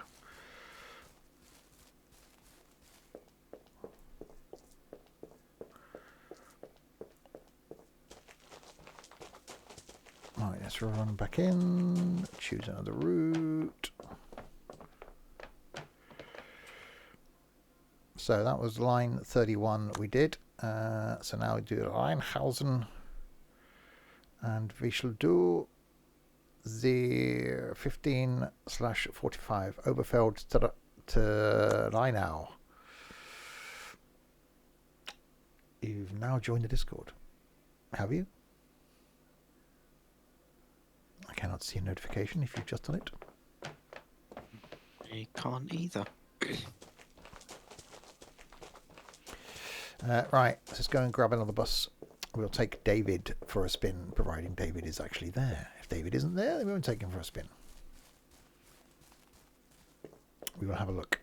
Right, let's run back in. Choose another route. So that was line 31 we did. So now we do Rheinhausen. And we shall do the 15/45 Oberfeld to Rheinau. You've now joined the Discord. Have you? I cannot see a notification if you've just done it. I can't either. Right, let's just go and grab another bus. We'll take David for a spin, providing David is actually there. If David isn't there, then we won't take him for a spin. We will have a look.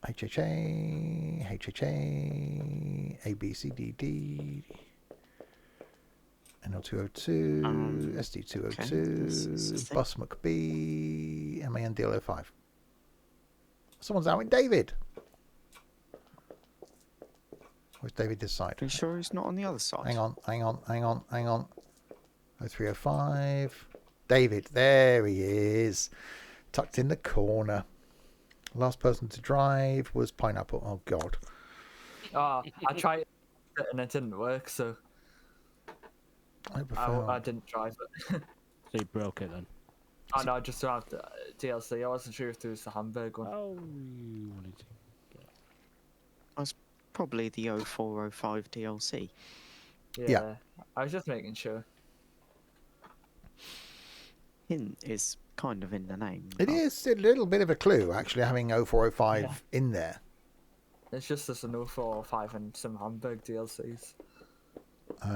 HHA, HHA, A, B, C, D, D, NL202, SD202, Bus McB, MAN DL05. Someone's out with David. Where's David this side? Are you sure he's not on the other side? Hang on. 0305. David, there he is. Tucked in the corner. Last person to drive was Pineapple. Oh, God. I tried it and it didn't work, so I didn't drive it. So you broke it then? Oh no, I just don't have the DLC. I wasn't sure if there was the Hamburg one. Oh, you wanted to get... Probably the 0405 DLC. Yeah. I was just making sure. Hint is kind of in the name. It is a little bit of a clue, actually, having 0405 in there. It's just there's an 0405 and some Hamburg DLCs. I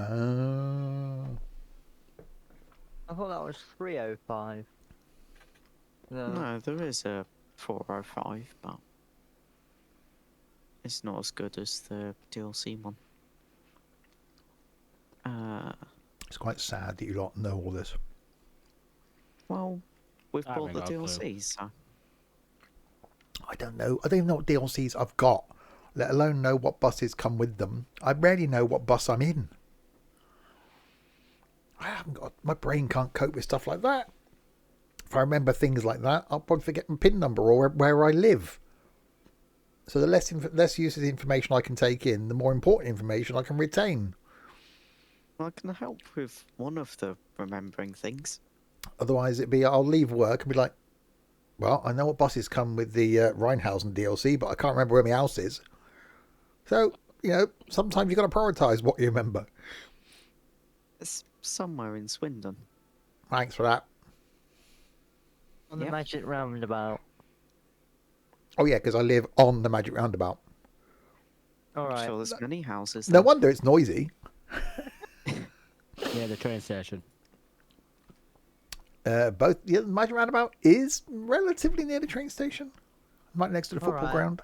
thought that was 305. No, there is a 405, but it's not as good as the DLC one. It's quite sad that you lot know all this. Well, we've I bought the haven't got a clue. DLCs, so I don't know. I don't even know what DLCs I've got, let alone know what buses come with them. I barely know what bus I'm in. I haven't got... My brain can't cope with stuff like that. If I remember things like that, I'll probably forget my PIN number or where I live. So the less use of the information I can take in, the more important information I can retain. I can help with one of the remembering things. Otherwise, it'd be I'll leave work and be like, well, I know what buses come with the Rheinhausen DLC, but I can't remember where my house is. So, sometimes you've got to prioritise what you remember. It's somewhere in Swindon. Thanks for that. On the Magic Roundabout. Oh, yeah, because I live on the Magic Roundabout. All I'm right. sure there's many houses No there. wonder it's noisy. Yeah, the train station. Both the Magic Roundabout is relatively near the train station, right next to the football Alright. ground.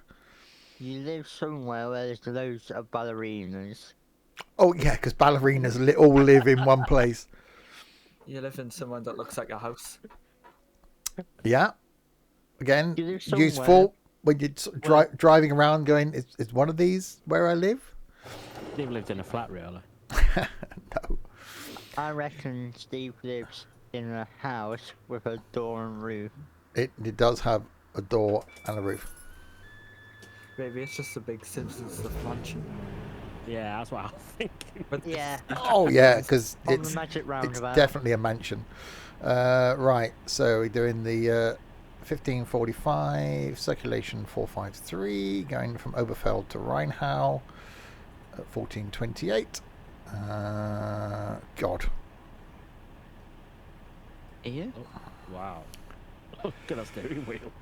You live somewhere where there's loads of ballerinas. Oh yeah, because ballerinas all live in one place. You live in somewhere that looks like a house. Yeah, again, You live somewhere- useful when you're driving around, going, "Is one of these where I live?" Steve lived in a flat, really. No. I reckon Steve lives in a house with a door and roof. It does have a door and a roof. Maybe it's just a big Simpsons stuff mansion. Yeah, that's what I was thinking. But Yeah, Oh yeah, because on it's the Magic Roundabout. definitely a mansion. Right, so we're doing the 1545 circulation 453 going from Oberfeld to Rheinhau at 1428. God. Here? Wow. Look at that steering wheel.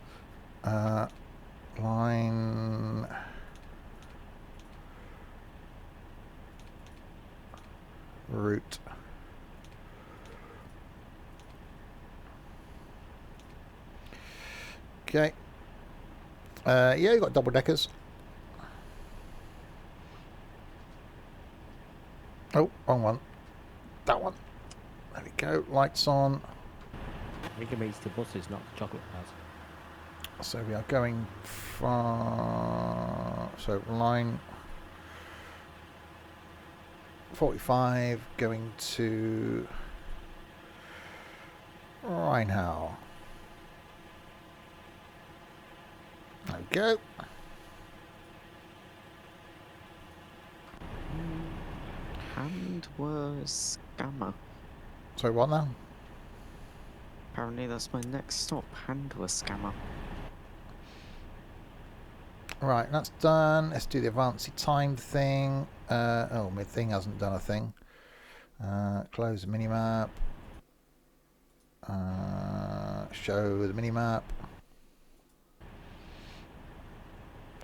Line route. Okay. Yeah, you got double deckers. Oh, wrong one. That one. There we go. Lights on. I think it means the buses, not the chocolate bars. So we are going from line 45 going to Rheinhau. There we go. And was Scammer. So what now? Apparently that's my next stop. Hand was Scammer. Right, that's done. Let's do the advanced time thing. Oh, my thing hasn't done a thing. Close the minimap. Show the minimap.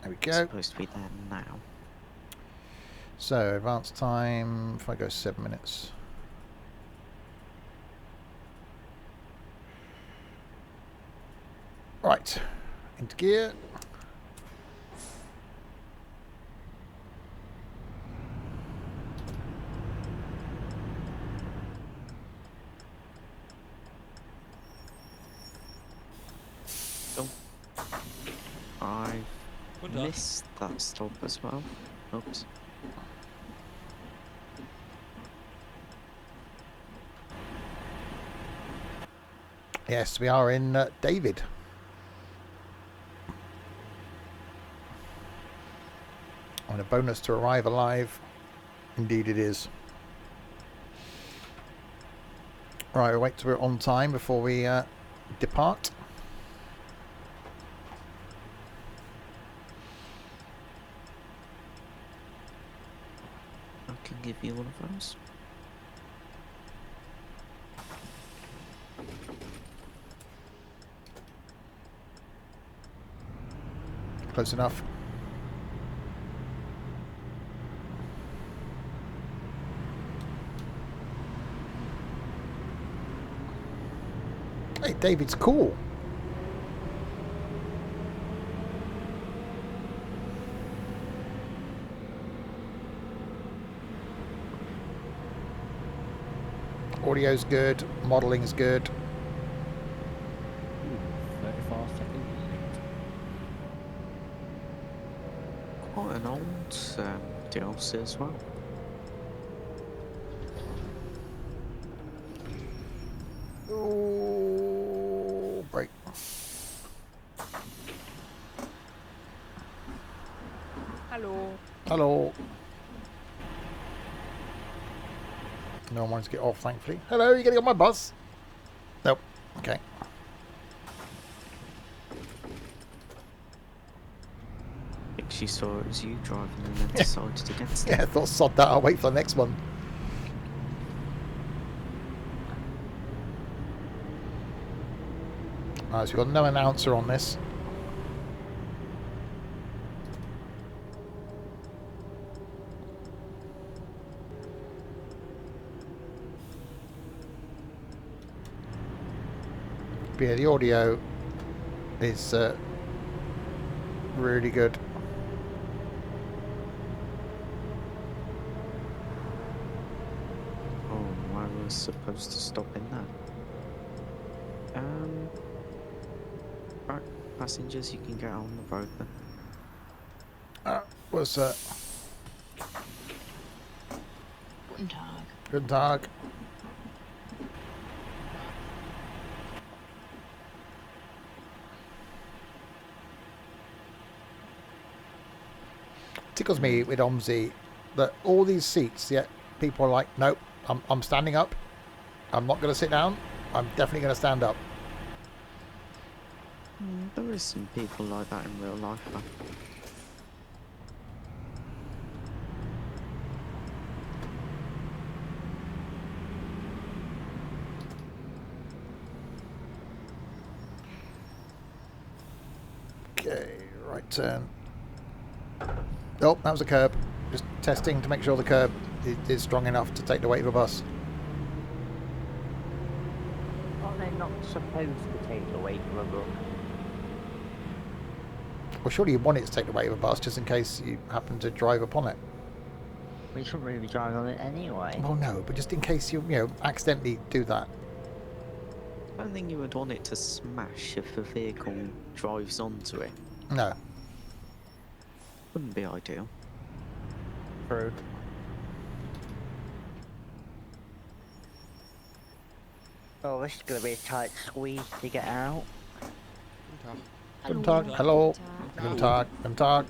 There we It's go. supposed to be there now. So, advanced time, if I go 7 minutes. Right, into gear. I Guten Tag. missed that stop as well. Oops. Yes, we are in David. And a bonus to arrive alive. Indeed it is. Right, we'll wait till we're on time before we depart. I can give you one of those. Close enough. Hey, David's cool. Audio's good, modeling's good. 34 seconds late. Quite an old DLC as well. Oh, break. Hallo. Hello. No one wants to get off, thankfully. Hello, you getting on my bus? Nope. Okay. I think she saw it was you driving and then decided against it. Yeah, I thought sod that. I'll wait for the next one. Alright, so we've got no announcer on this. But yeah, the audio is really good. Oh, I was supposed to stop in there. Right, passengers, you can get on the road then. Was Guten Tag. Guten Tag. Tickles me with OMSI that all these seats, yet people are like, nope, I'm standing up. I'm not going to sit down. I'm definitely going to stand up. There is some people like that in real life, though. Okay, right turn. Oh, that was a curb. Just testing to make sure the curb is strong enough to take the weight of a bus. Are they not supposed to take the weight of a book? Well, surely you want it to take the weight of a bus just in case you happen to drive upon it. We shouldn't really be driving on it anyway. Well, no, but just in case you accidentally do that. I don't think you would want it to smash if a vehicle drives onto it. No. Wouldn't be ideal. True. Oh, this is going to be a tight squeeze to get out. Guten Tag. Guten Tag. Hello. Guten Tag. Guten Tag.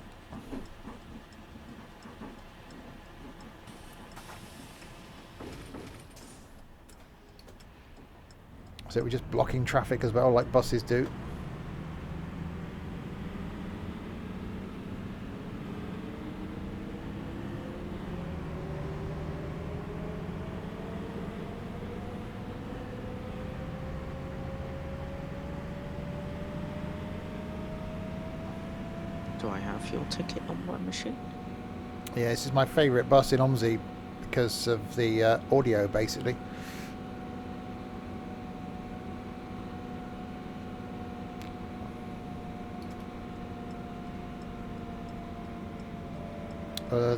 So we're just blocking traffic as well, like buses do. Do I have your ticket on my machine? Yeah, this is my favourite bus in OMSI because of the audio, basically.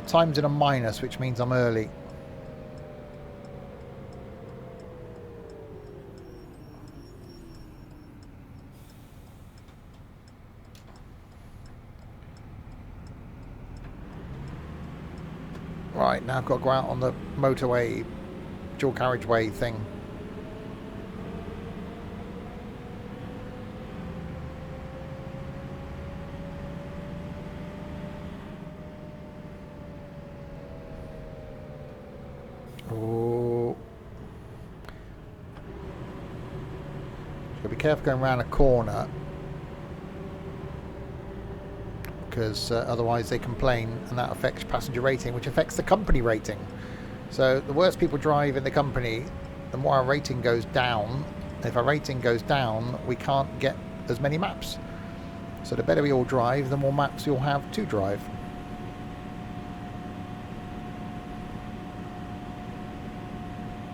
Time's in a minus, which means I'm early. Right, now I've got to go out on the motorway, dual carriageway thing. Oh. Gotta be careful going around a corner, because otherwise they complain and that affects passenger rating, which affects the company rating. So the worse people drive in the company, the more our rating goes down. If our rating goes down, we can't get as many maps. So the better we all drive, the more maps you'll have to drive.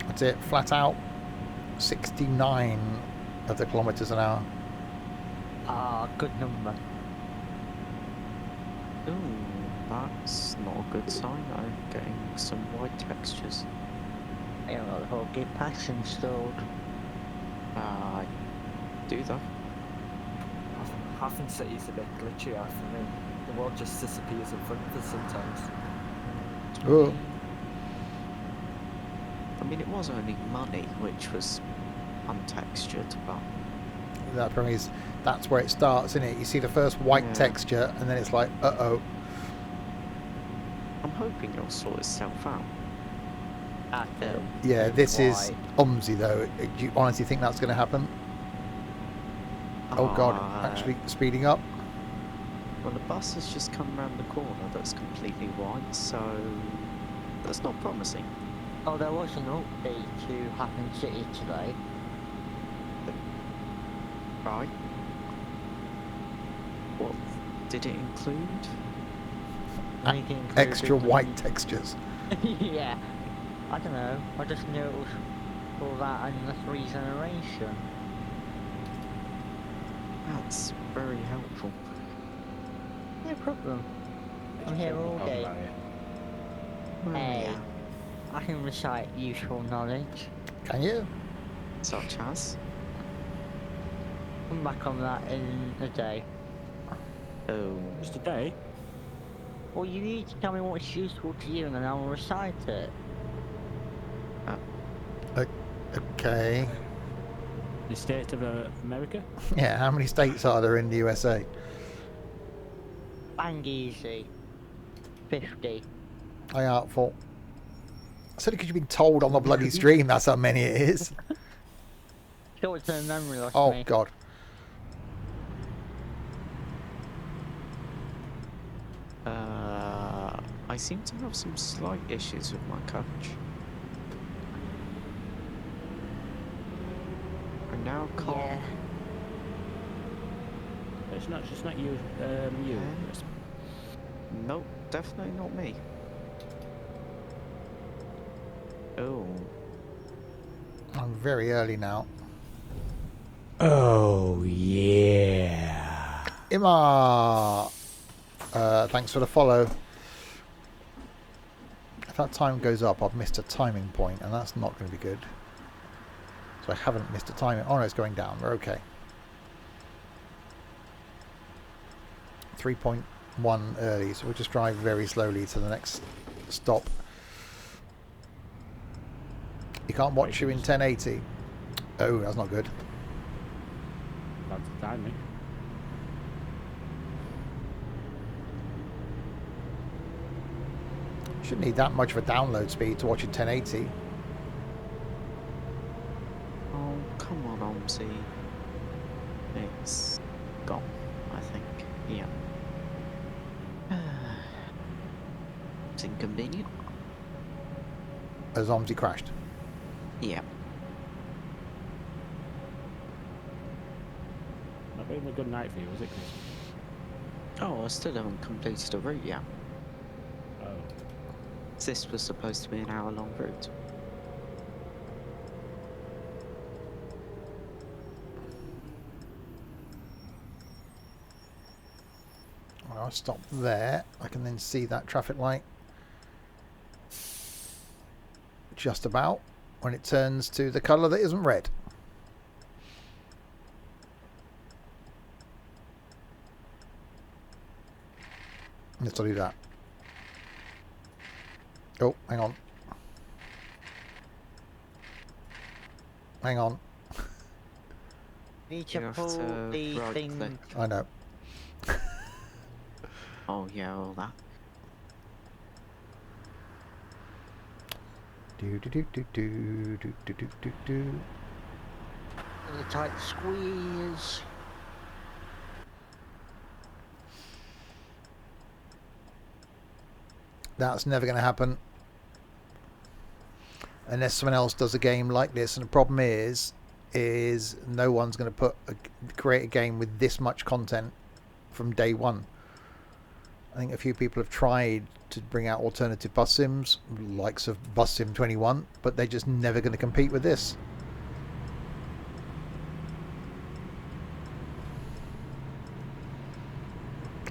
That's it, flat out 69 of the kilometres an hour. Ah, good number. Ooh, that's not a good sign. I'm getting some white textures. I don't know the whole gate pass installed. I do that. Half in city's a bit glitchy out for me. The world just disappears in front of us sometimes. Oh. I mean, it was only money, which was untextured, but That problem is, that's where it starts, isn't it? You see the first white Yeah. texture, and then it's like, uh-oh. I'm hoping it'll sort itself out. Yeah, this is Why? OMSI, though. Do you honestly think that's going to happen? Oh, God, actually speeding up. Well, the bus has just come round the corner that's completely white, so that's not promising. Oh, there was an update to Happen City today. Right. What did it include? Anything included Extra in- white textures. Yeah. I don't know. I just knew it was all that and the 3 generation. That's very helpful. No problem. I'm here all day. Well, Hey. yeah. I can recite useful knowledge. Can you? Such as? Come back on that in a day. Oh, Just today? Well, you need to tell me what's useful to you and then I'll recite it. Okay. The States of America? Yeah, how many states are there in the USA? Bang easy. 50. I artful. It's only because you've been told on the bloody stream that's how many it is. Show it to the memory loss Oh, me. God. I seem to have some slight issues with my coach. I now can't. Yeah. It's not you. You. It's- Nope, definitely not me. Oh, I'm very early now. Oh yeah. Ima! Thanks for the follow. If that time goes up, I've missed a timing point, and that's not going to be good. So I haven't missed a timing. Oh no, it's going down. We're okay. 3.1 early, so we'll just drive very slowly to the next stop. You can't watch you in 1080. Oh, that's not good. That's the timing. Shouldn't need that much of a download speed to watch in 1080. oh, come on, OMSI. It's gone, I think. Yeah. It's inconvenient. As OMSI crashed. Yeah. Not been a good night for you, was it, Chris? Oh, I still haven't completed a route yet. Oh. This was supposed to be an hour-long route. Well, I'll stop there. I can then see that traffic light just about when it turns to the colour that isn't red. Let's do that. Oh, hang on. Hang on. Need You to have pull to the right thing. click. I know. Oh yeah, all that. Do do do do do do do do do do. The tight squeeze. That's never going to happen unless someone else does a game like this. And the problem is no one's going to create a game with this much content from day one. I think a few people have tried to bring out alternative bus sims, likes of Bus Sim 21, but they're just never going to compete with this.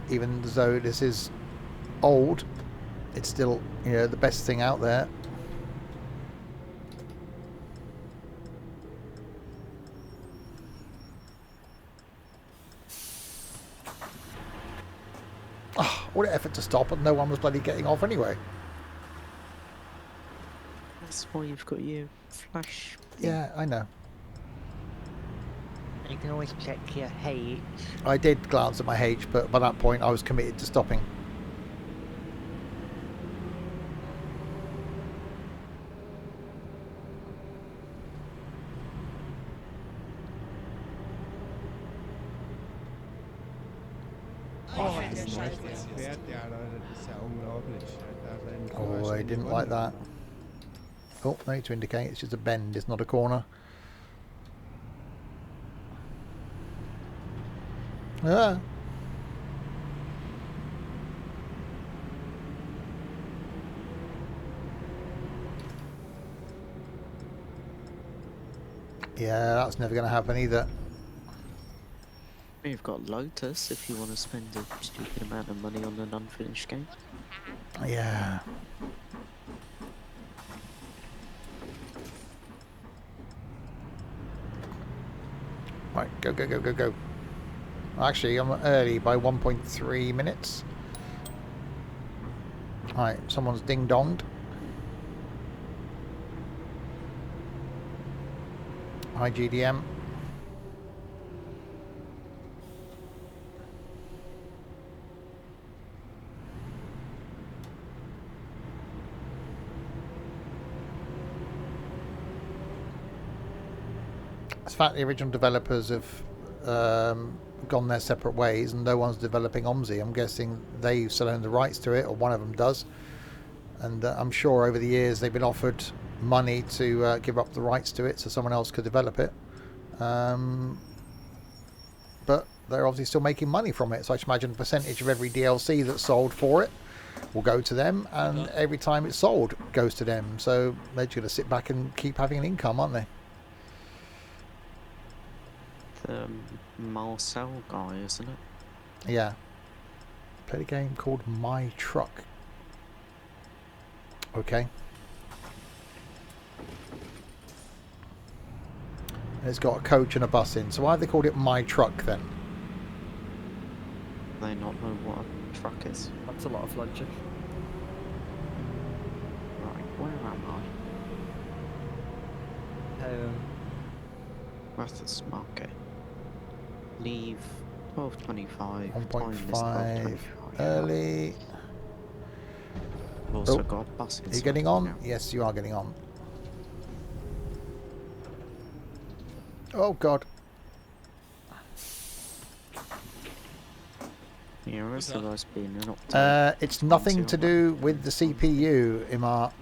Even though this is old, it's still, you know, the best thing out there. Oh, all the effort to stop and no one was bloody getting off anyway. That's why you've got your flash. Yeah, I know. You can always check your H. I did glance at my H, but by that point I was committed to stopping. Oh, I didn't like that. Oh, no need to indicate. It's just a bend. It's not a corner. Ah. Yeah, that's never going to happen either. You've got Lotus if you want to spend a stupid amount of money on an unfinished game. Yeah. Right, go, go, go, go, go. Actually, I'm early by 1.3 minutes. Right, someone's ding-donged. Hi, GDM. It's the fact the original developers have gone their separate ways and no one's developing OMSI. I'm guessing they still own the rights to it, or one of them does. And I'm sure over the years they've been offered money to give up the rights to it so someone else could develop it. But they're obviously still making money from it. So I just imagine a percentage of every DLC that's sold for it will go to them, and every time it's sold goes to them. So they're just going to sit back and keep having an income, aren't they? The Marcel guy, isn't it? Yeah. Played a game called My Truck. Okay. And it's got a coach and a bus in. So why have they called it My Truck then? They not know what a truck is. That's a lot of logic. Right, where am I? Rathers Market. Leave 12:25. 1.5 early. I've also Oh, got buses. Are you getting on? Yes, you are getting on. Oh God. Yeah, it's supposed to be an optimum. It's nothing to do with the CPU, Imar.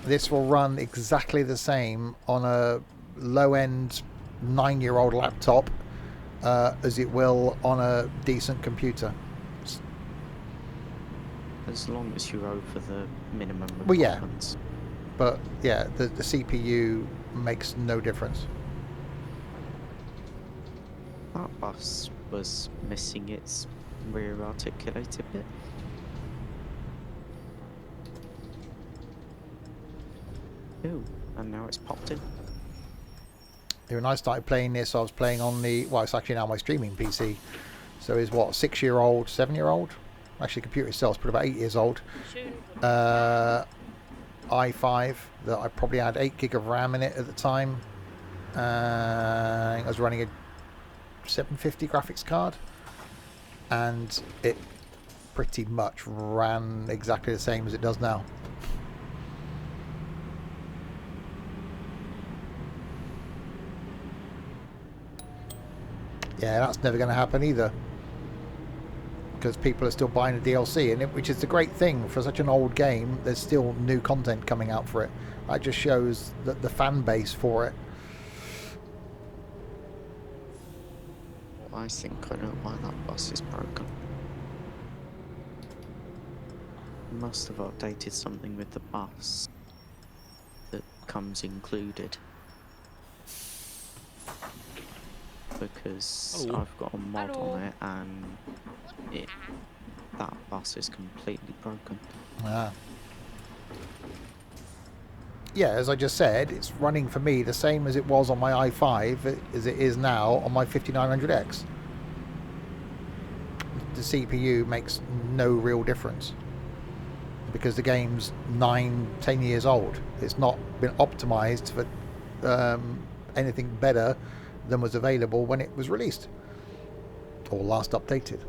This will run exactly the same on a low-end 9-year-old laptop as it will on a decent computer. As long as you're over the minimum Well, yeah. requirements. But yeah, the CPU makes no difference. That bus was missing its rear articulated bit. Ooh, and now it's popped in. When I started playing this, I was playing on the, well, it's actually now my streaming PC. So it's what, 6-year-old, 7-year-old? Actually, the computer itself is probably about 8 years old. i5 that I probably had 8 gig of RAM in it at the time. I was running a 750 graphics card, and it pretty much ran exactly the same as it does now. Yeah, that's never going to happen either, because people are still buying the DLC, and which is the great thing for such an old game. There's still new content coming out for it. That just shows that the fan base for it. I think I know why that bus is broken. Must have updated something with the bus that comes included. Because I've got a mod on it, and that bus is completely broken. Ah. Yeah, as I just said, it's running for me the same as it was on my i5 as it is now on my 5900X. The CPU makes no real difference because the game's 9-10 years old. It's not been optimized for anything better than was available when it was released or last updated.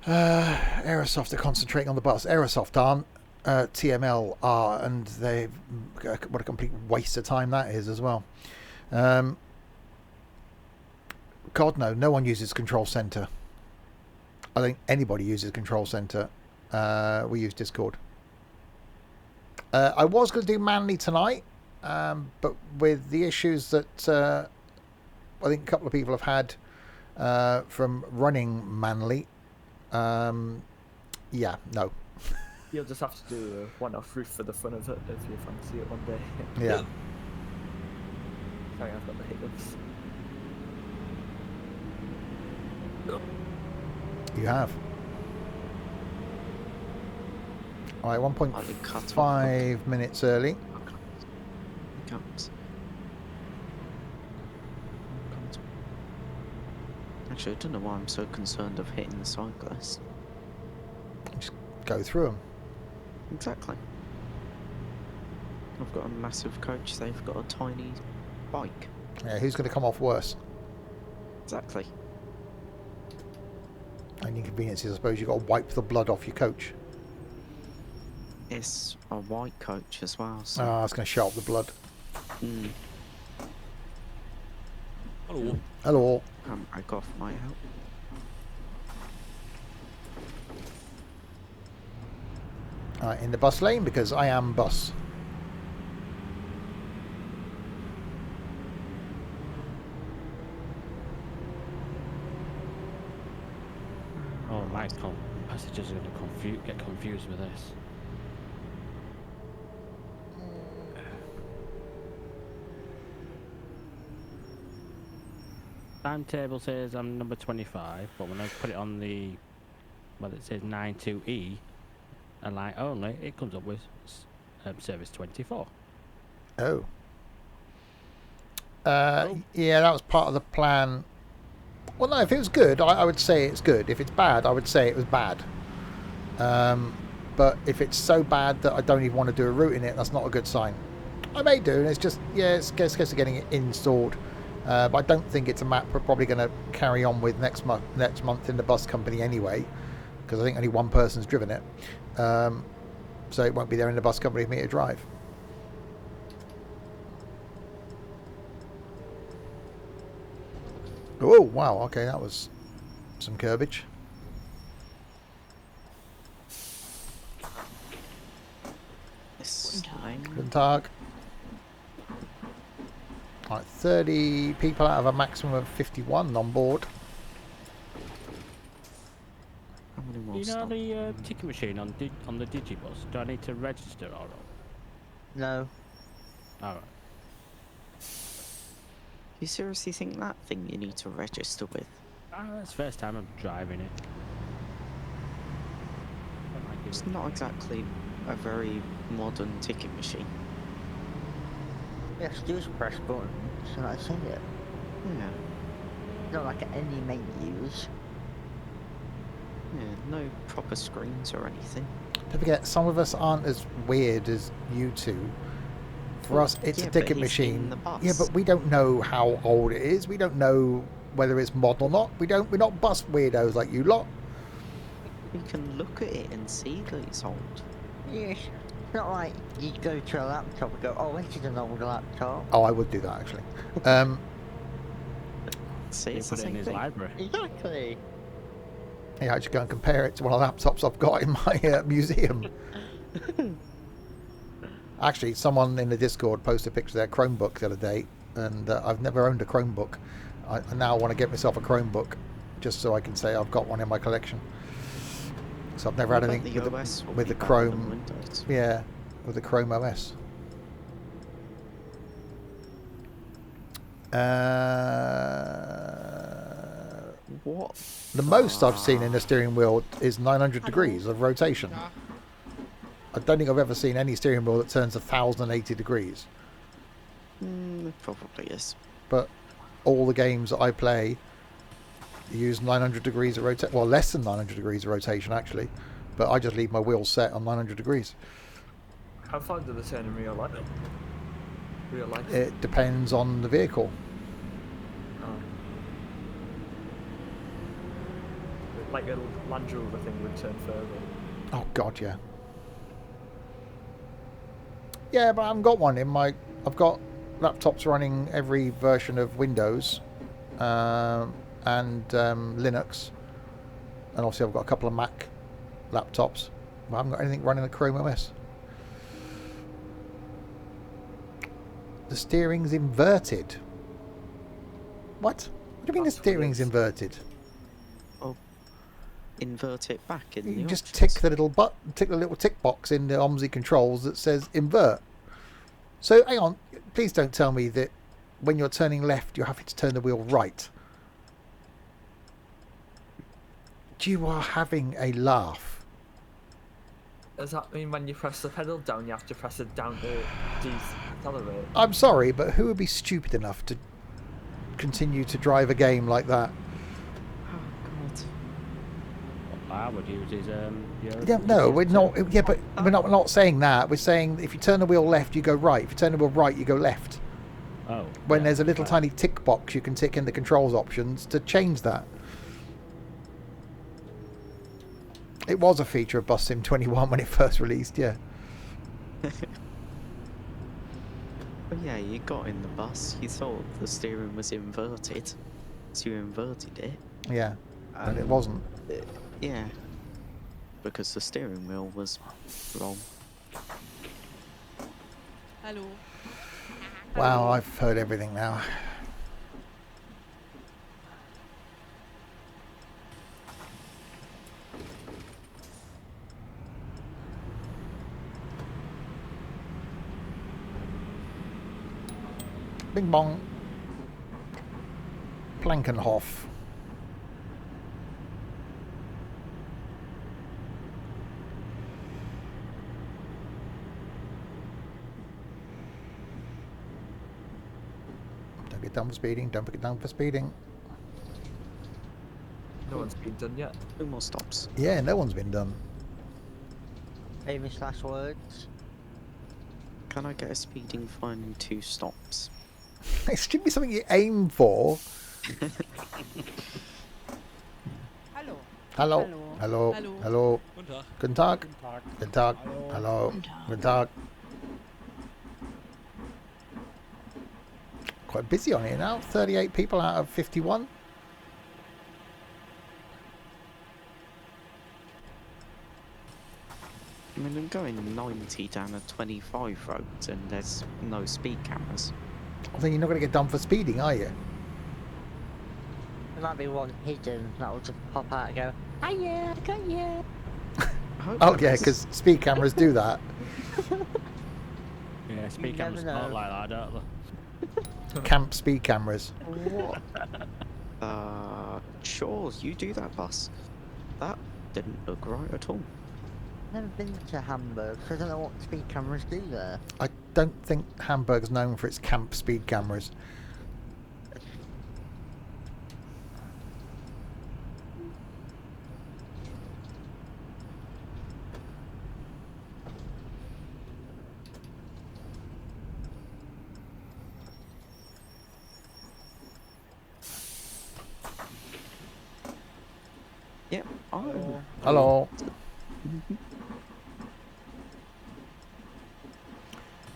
Aerosoft are concentrating on the bus. Aerosoft aren't. TML are, and they, what a complete waste of time that is as well. God, no one uses Control Center. I think anybody uses Control Center. We use Discord. I was going to do Manly tonight, but with the issues that I think a couple of people have had from running Manly, yeah, no. You'll just have to do a one-off roof for the fun of it if you fancy it one day. Yeah. Sorry, I've got the hiccups. You have. Alright, 1.5 minutes early. Comes. Actually, I don't know why I'm so concerned of hitting the cyclist. Just go through them. Exactly. I've got a massive coach, they've got a tiny bike. Yeah, who's going to come off worse? Exactly. And inconveniences, I suppose you've got to wipe the blood off your coach. It's a white coach as well, so... Ah, it's going to show up the blood. Mm. Hello. Hello. Handbrake off might help. Alright, in the bus lane, because I am bus. Oh, my passengers are going to get confused with this. Timetable says I'm number 25, but when I put it on the, well, it says 92E, and like only, it comes up with service 24. Oh. Yeah, that was part of the plan. Well, no, if it was good, I would say it's good. If it's bad, I would say it was bad. But if it's so bad that I don't even want to do a route in it, that's not a good sign. I may do, and it's just, yeah, it's a case of getting it installed. But I don't think it's a map we're probably going to carry on with next month in the bus company anyway, because I think only one person's driven it. So it won't be there in the bus company for me to drive. Oh, wow, okay, that was some curbage. Guten Tag. Guten Tag. Right, 30 people out of a maximum of 51 on board. How many more You know stops? the ticket machine on the digibus? Do I need to register or not? No. Alright. You seriously think that thing you need to register with? It's the first time I'm driving it. I might give It's it a not try. exactly a very modern ticket machine. Yes, just press buttons and I see it. Yeah, Not like any menus. yeah, no proper screens or anything. Don't forget, some of us aren't as weird as you two. For us, it's yeah, a but ticket he's in machine. the bus. Yeah, but we don't know how old it is. We don't know whether it's modern or not. We're not bus weirdos like you lot. You can look at it and see that it's old. Yes. It's not like you go to a laptop and go, oh, this is an old laptop. Oh, I would do that actually. See, You it's the put it in same his thing. library. Exactly. Yeah, I just go and compare it to one of the laptops I've got in my museum. Actually, someone in the Discord posted a picture of their Chromebook the other day, and I've never owned a Chromebook. I now want to get myself a Chromebook, just so I can say I've got one in my collection. So I've never What had about anything the OS will with be the better than Chrome. Windows? Yeah, with the Chrome OS. What? The most I've seen in the steering wheel is 900 degrees of rotation. Guten Tag. I don't think I've ever seen any steering wheel that turns 1080 degrees. It probably is. But all the games that I play use 900 degrees of rotation. Well, less than 900 degrees of rotation actually. But I just leave my wheels set on 900 degrees. How far do they turn in real life? Real life? It depends on the vehicle. Oh. Like a Land Rover thing would turn further. Oh God, yeah. Yeah, but I haven't got one in my. I've got laptops running every version of Windows and Linux, and obviously I've got a couple of Mac laptops. But I haven't got anything running the Chrome OS. The steering's inverted. What? What do you mean the That's what it steering's is. inverted? Invert it back in You the can just options. tick the little tick box in the OMSI controls that says invert. So hang on, please don't tell me that when you're turning left you're having to turn the wheel right. You are having a laugh. Does that mean when you press the pedal down, you have to press it down to decelerate? I'm sorry, but who would be stupid enough to continue to drive a game like that? Oh God. What I would use is Yeah, no, we're not. Yeah, but we're not saying that. We're saying if you turn the wheel left, you go right. If you turn the wheel right, you go left. Oh. When yeah, there's a little right. tiny tick box you can tick in the controls options to change that. It was a feature of Bus Sim 21 when it first released, yeah. But yeah, you got in the bus, you thought the steering was inverted, so you inverted it. Yeah, and it Um, wasn't. Yeah, because the steering wheel was wrong. Hallo. Wow, I've heard everything now. Bing bong. Plankenhof. Don't get down for speeding. Don't get down for speeding. No one's been done yet. 2 more stops. Yeah, no one's been done. Famous last words. Can I get a speeding fine in 2 stops? It should be something you aim for. Hallo. Hello. Hello. Hello. Hello. Hello. Guten Tag. Guten Tag. Guten Tag. Guten Tag. Hallo. Hello. Guten Tag. Guten Tag. Quite busy on here now. 38 people out of 51. mean, I'm going 90 down a 25 road and there's no speed cameras. I think you're not going to get done for speeding, are you? There might be one hidden that will just pop out and go, hiya, I got you. Oh, yeah, because speed cameras do that. Yeah, speed You cameras never not know. like that, don't they? Camp speed cameras. What? Sure, you do that, bus. That didn't look right at all. Never been to Hamburg, so I don't know what speed cameras do there. I don't think Hamburg's known for its camp speed cameras. Yep. Oh. Hello.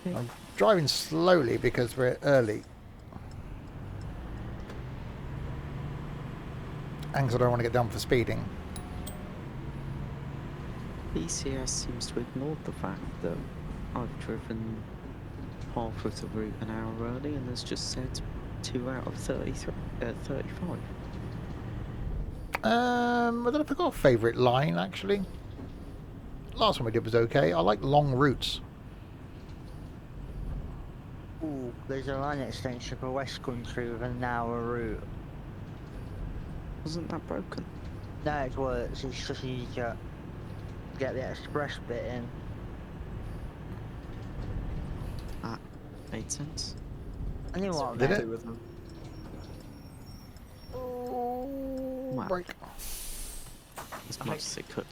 I'm driving slowly because we're early. And 'cause I don't want to get done for speeding. BCS seems to ignore the fact that I've driven half of the route an hour early and has just said 2 out of 35. I don't know if I've got a favourite line, actually. Last one we did was okay. I like long routes. Ooh, there's a line extension for West Country with an hour route. Wasn't that broken? No, it works, it's just easier to get the express bit in. That made sense. I knew what I Did meant. it? With them. Wow. Break. As much as it could.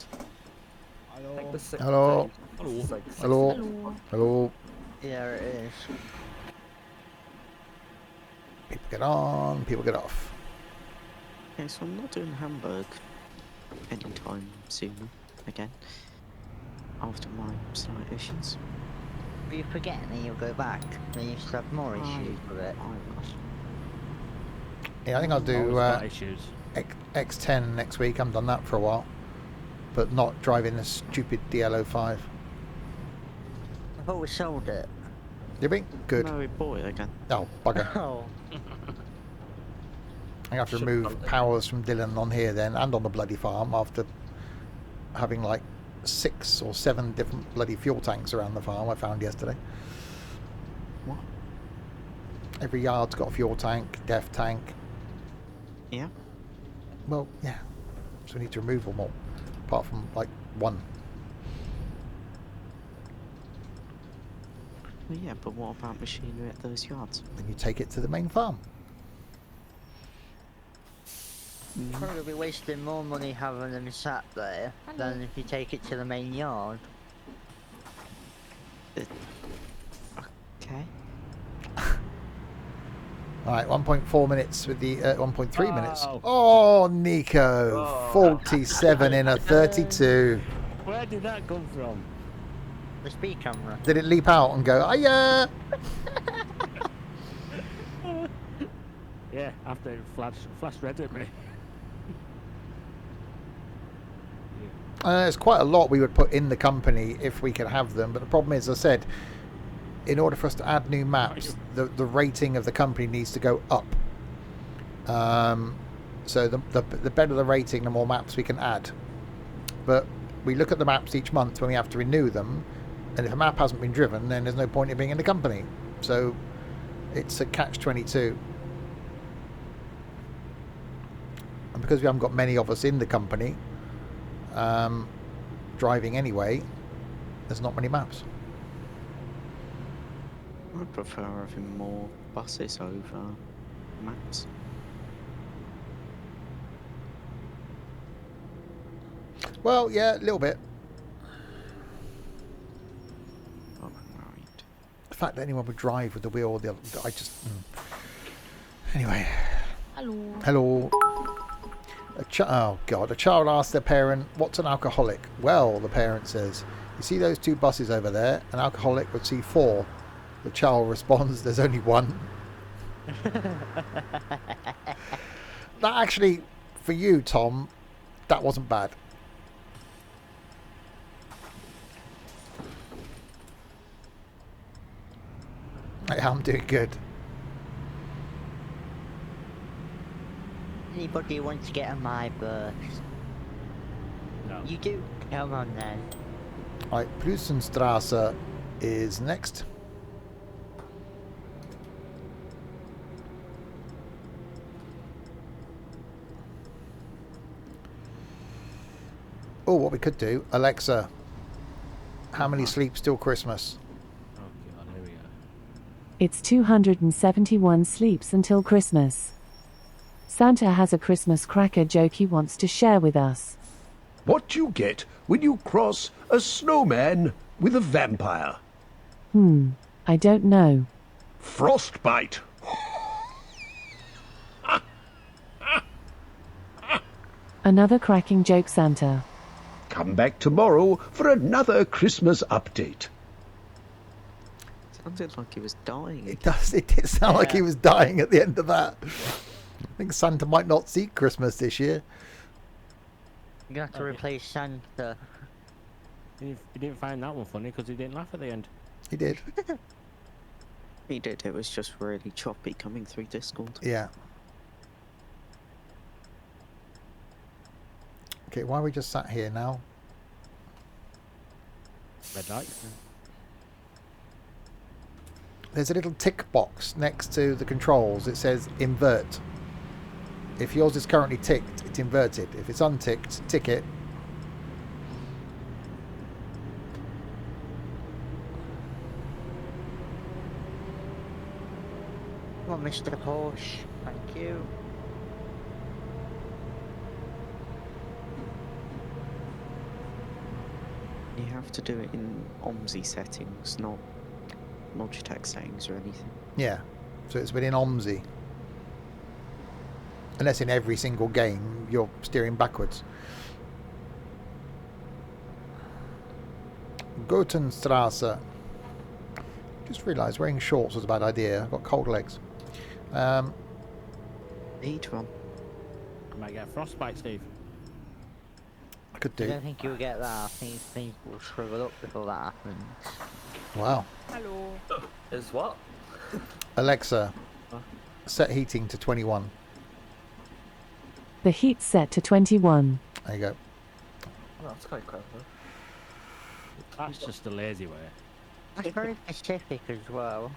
I think the sixth Hello. day is like Hello. 60. Hello. Yeah, it is. People get on, people get off. Okay, so I'm not doing Hamburg anytime soon again. After my slight issues. But you forget and then you'll go back. Then you still have more issues with it. I will. Yeah, I think I'll Always do got issues. X10 next week. I haven't done that for a while. But not driving a stupid DL05. I thought we sold it. Did we? Good. No, we bought it again. Oh, bugger. Oh. I have to Should've remove done it. powers from Dylan on here then, and on the bloody farm after having like 6 or 7 different bloody fuel tanks around the farm I found yesterday. What? Every yard's got a fuel tank, def tank. Yeah? Well, yeah. So we need to remove them all, apart from like 1. Well, yeah, but what about machinery at those yards? Then you take it to the main farm. Probably be wasting more money having them sat there than if you take it to the main yard. Okay. Alright, 1.4 minutes with the 1.3 minutes. Oh. Oh, Nico! Oh. 47 in a 32. Where did that come from? The speed camera. Did it leap out and go, hiya? Yeah, after it flashed red at me. There's quite a lot we would put in the company if we could have them, but the problem is, as I said, in order for us to add new maps, the rating of the company needs to go up. So the better the rating, the more maps we can add. But we look at the maps each month when we have to renew them, and if a map hasn't been driven, then there's no point in being in the company. So it's a catch-22. And because we haven't got many of us in the company, driving anyway, there's not many maps. I prefer having more buses over maps. Well, yeah, a little bit. Oh, right. The fact that anyone would drive with the wheel, I just... Anyway. Hello. Hello. Oh, God. A child asks their parent, what's an alcoholic? Well, the parent says, you see those 2 buses over there? An alcoholic would see 4. The child responds, there's only 1. That actually, for you, Tom, that wasn't bad. I'm doing good. Anybody want to get on my bus? No. You do? Come on then. Right, Preußenstraße is next. Oh, what we could do, Alexa, how many sleeps till Christmas? Oh god, here we go. It's 271 sleeps until Christmas. Santa has a Christmas cracker joke he wants to share with us. What do you get when you cross a snowman with a vampire? I don't know. Frostbite. Another cracking joke, Santa. Come back tomorrow for another Christmas update. Sounded like he was dying. It does. It did sound like he was dying at the end of that. I think Santa might not see Christmas this year. You're gonna have to replace Santa. He didn't find that one funny because he didn't laugh at the end. He did. He did. It was just really choppy coming through Discord. Yeah. Okay, why are we just sat here now? Red light. There's a little tick box next to the controls. It says invert. If yours is currently ticked, it's inverted. If it's unticked, tick it. Come on, Mr. Porsche. Thank you. You have to do it in OMSI settings, not Logitech settings or anything. Yeah, so it's within OMSI. Unless in every single game you're steering backwards. Gotenstrasse. Just realised wearing shorts was a bad idea. I've got cold legs. Need one. I might get frostbite, Steve. I could I do. don't think you'll get that. I think things will shrivel up before that happens. Wow. Hallo. Is what? Alexa, set heating to 21. The heat's set to 21. There you go. Oh, that's quite clever. That's just a lazy way. That's very specific as well.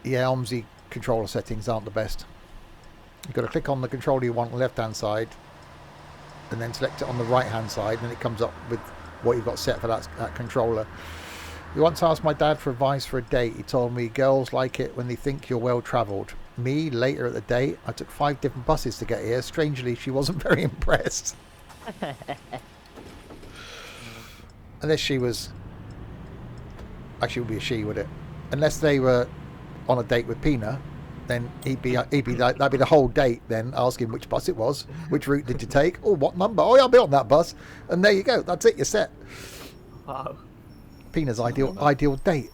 Yeah, OMSI controller settings aren't the best. You've got to click on the controller you want on the left hand side and then select it on the right hand side, and it comes up with what you've got set for that controller. You once asked my dad for advice for a date. He told me girls like it when they think you're well travelled. Me, later at the date, I took 5 different buses to get here. Strangely, she wasn't very impressed. Unless she was... Actually, it would be a she, would it? Unless they were on a date with Pina, then he'd be like, that'd be the whole date then, asking which bus it was, which route did you take, oh, what number, oh yeah, I'll be on that bus, and there you go, that's it, you're set. Wow. Pina's ideal date,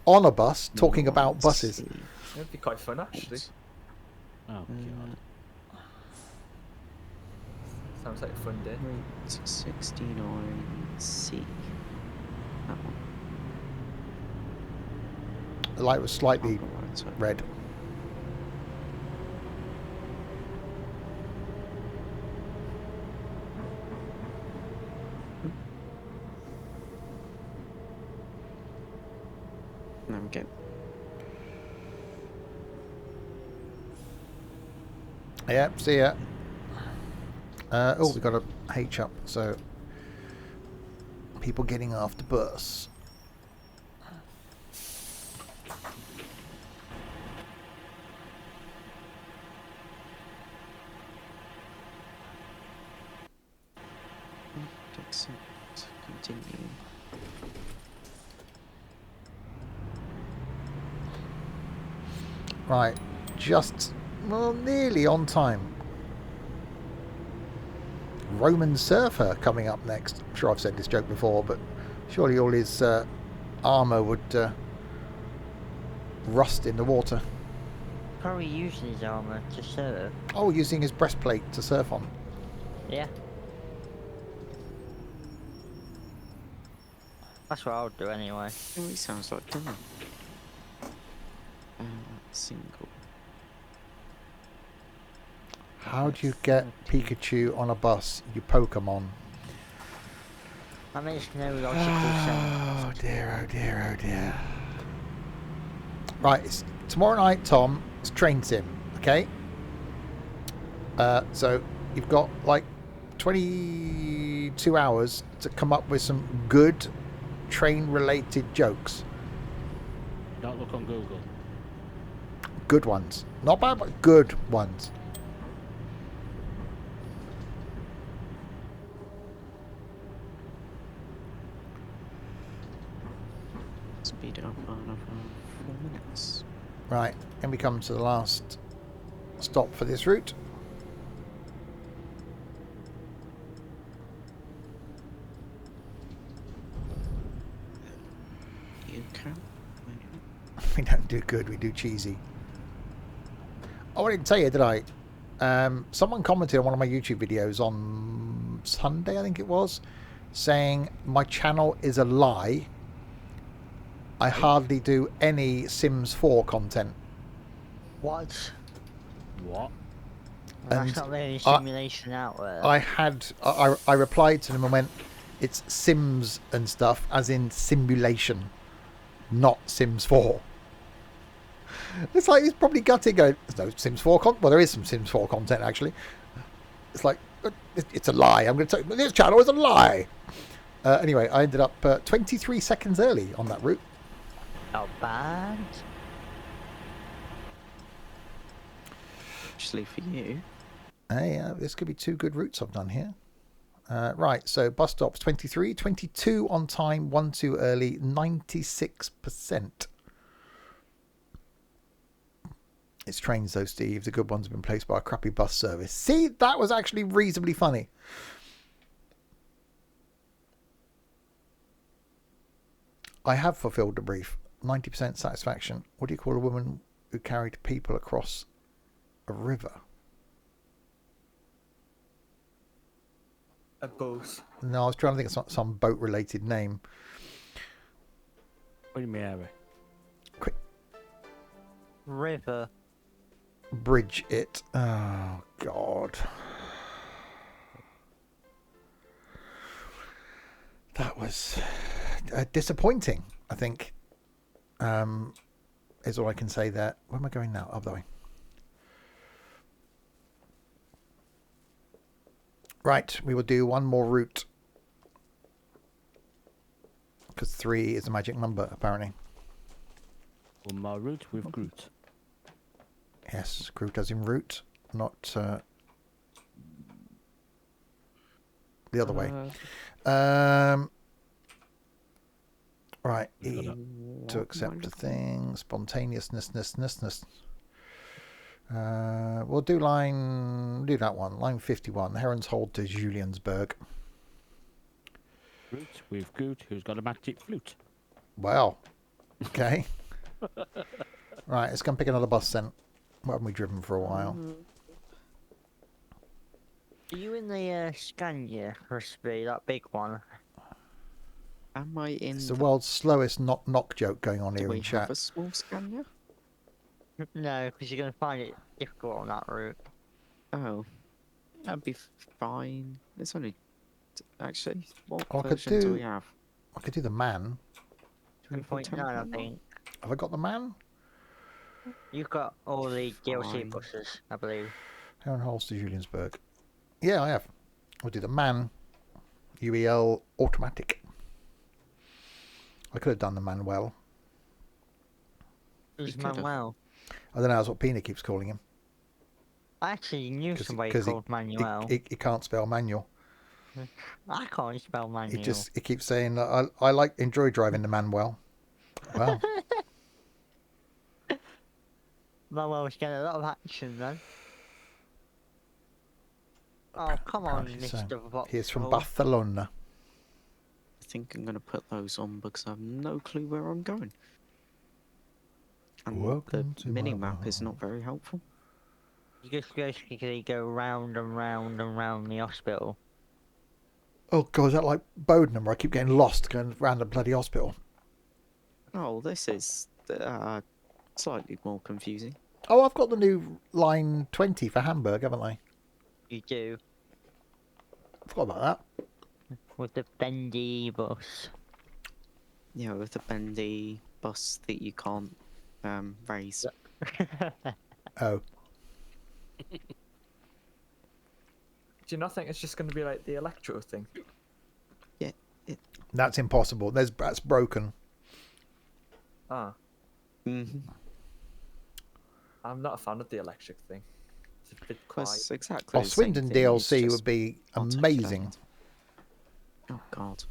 on a bus, talking about buses. It'd be quite fun, actually. Oh god. Sounds like a fun day. Route 69C. That one. The light was slightly Oh, right, so- red. There we go. Yeah, see ya. Oh, we got a H up, so people getting off the bus. Accept. Continue. Right, just, well, nearly on time. Roman Surfer coming up next. I'm sure I've said this joke before, but surely all his armour would rust in the water. Probably using his armour to surf. Oh, using his breastplate to surf on. Yeah. That's what I would do anyway. Oh, he sounds like killer. Single. How do you get Pikachu on a bus? You Pokemon. That makes no logical sense. Oh dear, oh dear, oh dear. Right, it's tomorrow night, Tom. It's train sim, okay? So you've got like 22 hours to come up with some good train-related jokes. Don't look on Google. Good ones. Not bad, but good ones. Speed it up by another 4 minutes. Right, and we come to the last stop for this route. You can. We don't do good, we do cheesy. Oh, I didn't tell you, did I? Someone commented on one of my YouTube videos on Sunday, I think it was, saying my channel is a lie. I hardly do any Sims 4 content. What? What? That's And not really simulation out there. I replied to them and went, it's Sims and stuff, as in simulation, not Sims 4. It's like he's probably gutted going, there's no Sims 4 content. Well, there is some Sims 4 content, actually. It's like, it's a lie. I'm going to tell you, this channel is a lie. Anyway, I ended up 23 seconds early on that route. Not bad. Actually, for you. Hey, this could be 2 good routes I've done here. Right, so bus stops 23, 22 on time, 1 too early, 96%. It's trains though, Steve. The good ones have been placed by a crappy bus service. See, that was actually reasonably funny. I have fulfilled the brief. 90% satisfaction. What do you call a woman who carried people across a river? A boat. No, I was trying to think of some boat-related name. What do you mean, Harry? Quick. River. Bridge it. Oh, God. That was disappointing, I think, is all I can say there. Where am I going now? Up the way. Right, we will do one more route. Because 3 is the magic number, apparently. One more route with Groot. Yes, Groot as in route, not the other way. Right, E to accept a thing. Spontaneousness. We'll do that one. Line 51. Heron's Hold to Juliansburg. Route with Groot, who's got a magic flute. Well, okay. Right, let's go and pick another bus then. What haven't we driven for a while? Are you in the Scania recipe, that big one? Am I in? It's the world's slowest knock joke going on here in Do we chat. have a small Scania? No, because you're going to find it difficult on that route. Oh, that'd be fine. It's only actually what I could version do do- we have? I could do the man. 3.9, I think. Have I got the man? You've got all the DLC Fine. buses, I believe. Heron Halls to Juliansburg. Yeah, I have. We'll do the man. UEL automatic. I could have done the Manuel. Who's You could've. Manuel? I don't know, that's what Pina keeps calling him. I actually knew 'Cause- somebody 'cause called Manuel. He can't spell manual. I can't spell Manuel. It keeps saying, I enjoy driving the Manuel. Well, Manuel's getting a lot of action then. Oh, come on, apparently so. Mr. Vauxhall. He's from Barcelona. I think I'm gonna put those on because I have no clue where I'm going. And Welcome to the my mini map is world. not very helpful. You just basically go round and round and round the hospital. Oh god, is that like Bodenham where I keep getting lost going around the bloody hospital? Oh, this is slightly more confusing. Oh, I've got the new line 20 for Hamburg, haven't I? You do. Forgot about With the bendy bus. Yeah, with the bendy bus that you can't raise. that. Oh. Do you not think it's just going to be like the electro thing? Yeah. That's impossible. That's broken. Ah, Mm-hmm. I'm not a fan of the electric thing. It's a bit quiet. That's exactly Oh, the same Swindon thing, it's DLC just would be not touched amazing. Oh god.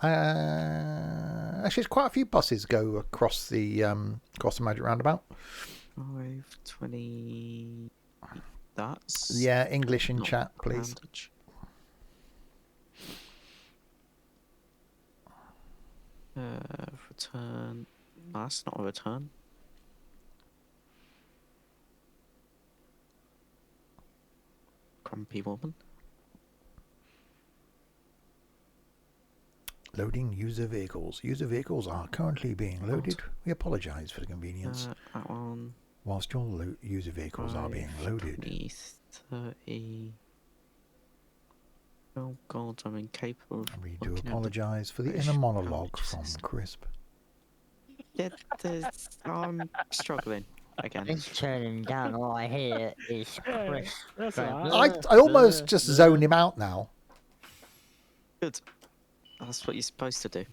Actually, there's quite a few buses go across the Magic Roundabout. 520. That's Yeah, English in not chat, please. roundage. Return. No, that's not a return. Grumpy woman. Loading user vehicles. User vehicles are currently being loaded. We apologise for the convenience. That one. Whilst your user vehicles are being loaded. 20, 30. Oh god, I'm incapable of. We do looking at the apologise for the British inner monologue language from system. Crisp. Yeah, I'm struggling again. It's turning down. All I hear is Chris. That's going, alright. I almost just zone him out now. Good. That's what you're supposed to do.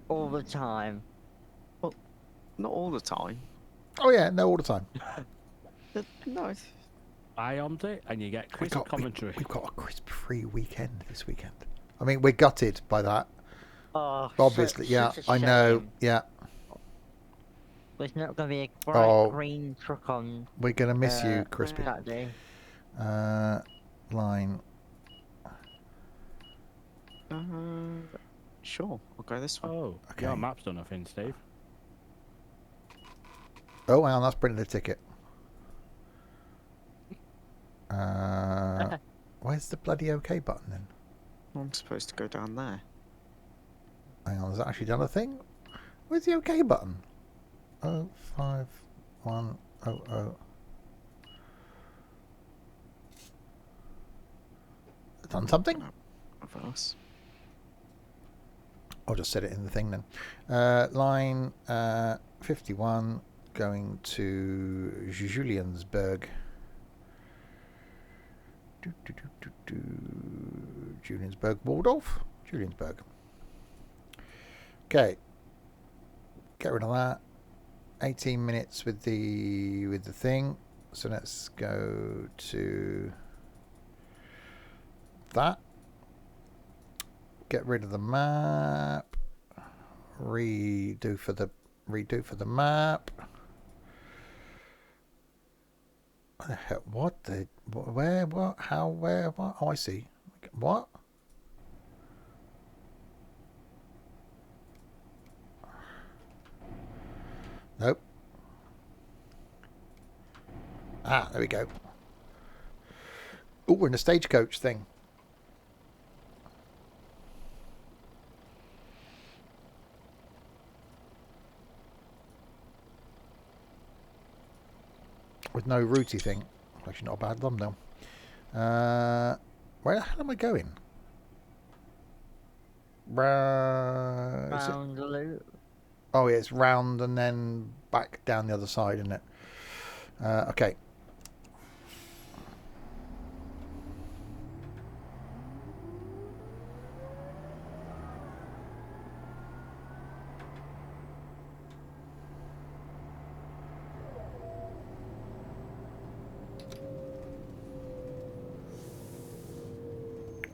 all the time. Well, not all the time. Oh yeah, no, all the time. No. I on it, and you get crisp commentary. We've got a crisp-free weekend this weekend. I mean, we're gutted by that. Oh, Obviously, yeah, such a I know, shame. yeah. There's not going to be a bright green truck on. We're gonna miss you, Crispy. Saturday. Line. Sure, I'll go this one. Oh, Okay. your map's done nothing, Steve. Oh, hang on, that's printed a ticket. Where's the bloody OK button then? I'm supposed to go down there. Hang on, has that actually done a thing? Where's the OK button? 05100. Done something? Reverse. I'll just set it in the thing then. Line 51 going to Juliansburg. Juliansburg, Waldorf? Juliansburg. Okay. Get rid of that. 18 minutes with the thing. So let's go to that. Get rid of the map. Redo for the map. What the where what how where what? Oh, I see. What? Nope. Ah, there we go. Oh, we're in a stagecoach thing. With no rooty thing. Actually, not a bad thumbnail. Where the hell am I going? Round the loop. Oh, yeah, it's round and then back down the other side, isn't it? Okay.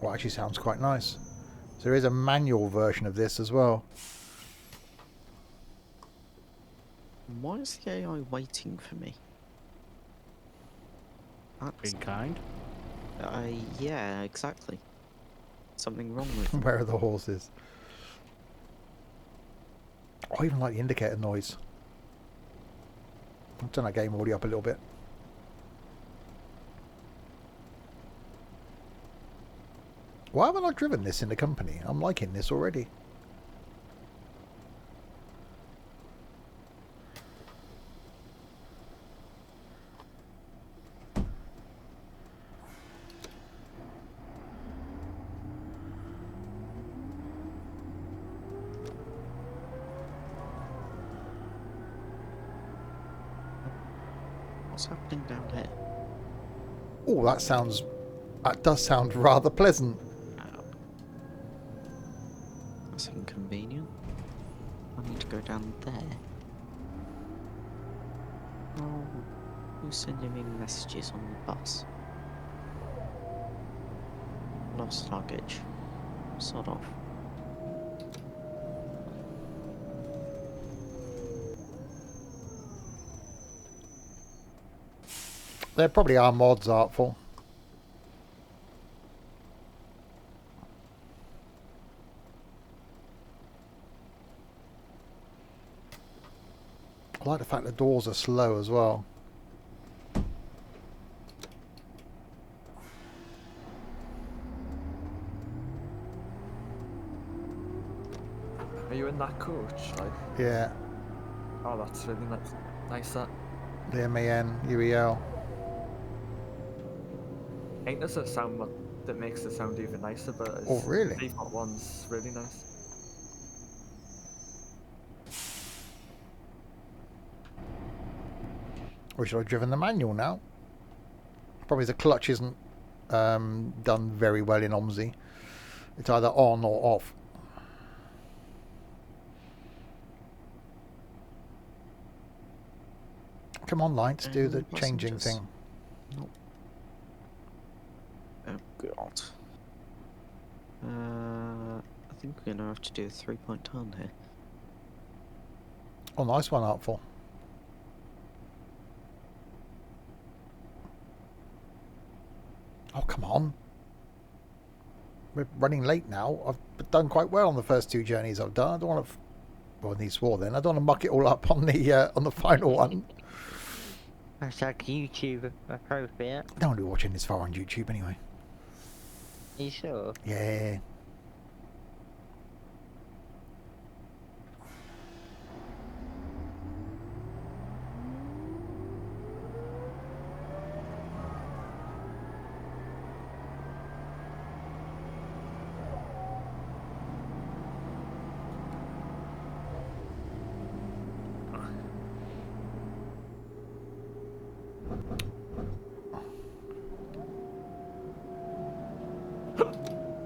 Well, actually sounds quite nice. So there is a manual version of this as well. Why is the AI waiting for me? That's... Being kind. Yeah, exactly. Something wrong with them. Where are the horses? I even like the indicator noise. I'll turn that game audio up a little bit. Why haven't I driven this in the company? I'm liking this already. What's happening down here? Oh, that does sound rather pleasant. That's inconvenient. I need to go down there. Oh, who's sending me messages on the bus? Lost luggage. Sod off. There probably are mods, Artful. I like the fact the doors are slow as well. Are you in that coach? Like, Yeah, oh, that's really nice. Nice that. the MAN UEL. Ain't there's a sound that makes the sound even nicer, but it's Oh, really? the default one's really nice. Or should I have driven the manual now? Probably the clutch isn't done very well in OMSI. It's either on or off. Come on, Lights, do the changing Passengers. thing. Nope. Oh god. I think we're gonna have to do a 3-point turn here. Oh, nice one, Artful. Oh, come on. We're running late now. I've done quite well on the first 2 journeys I've done. I don't want to... Well, I need swore then. I don't want to muck it all up on the final one. That's like YouTube appropriate. I don't want to be watching this far on YouTube anyway. Are you sure? Yeah.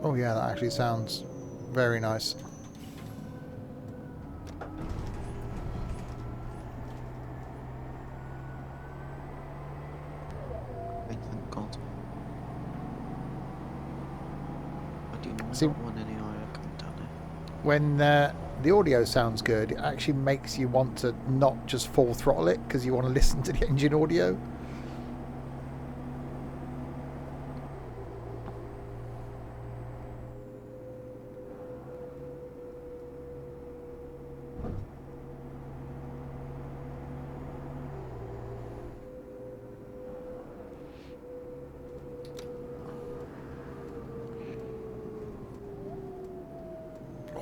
Oh yeah, that actually sounds very nice. Thank God. I do not See- want any IO coming down here. When the audio sounds good, it actually makes you want to not just full throttle it because you want to listen to the engine audio.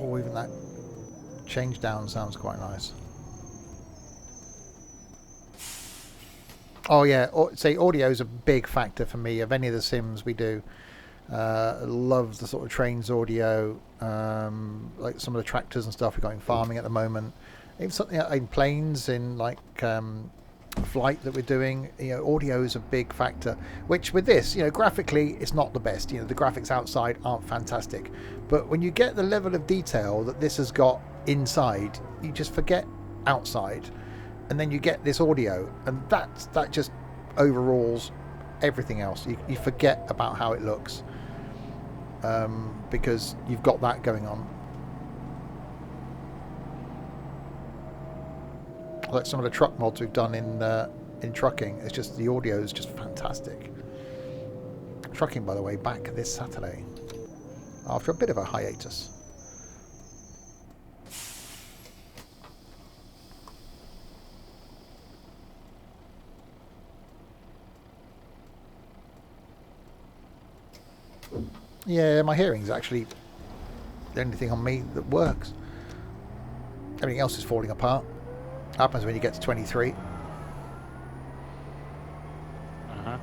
Oh, even that change down sounds quite nice. Oh yeah, say audio is a big factor for me of any of the sims we do. Love the sort of trains audio, like some of the tractors and stuff we've got in farming at the moment. Even something in planes, in like flight that we're doing, audio is a big factor. Which with this, graphically, it's not the best. The graphics outside aren't fantastic, but when you get the level of detail that this has got inside, you just forget outside, and then you get this audio, and that just overrules everything else. You forget about how it looks, because you've got that going on. Like some of the truck mods we've done in trucking, it's just the audio is just fantastic. Trucking, by the way, back this Saturday after a bit of a hiatus. Yeah, my hearing's actually the only thing on me that works. Everything else is falling apart. Happens when you get to 23. Uh-huh.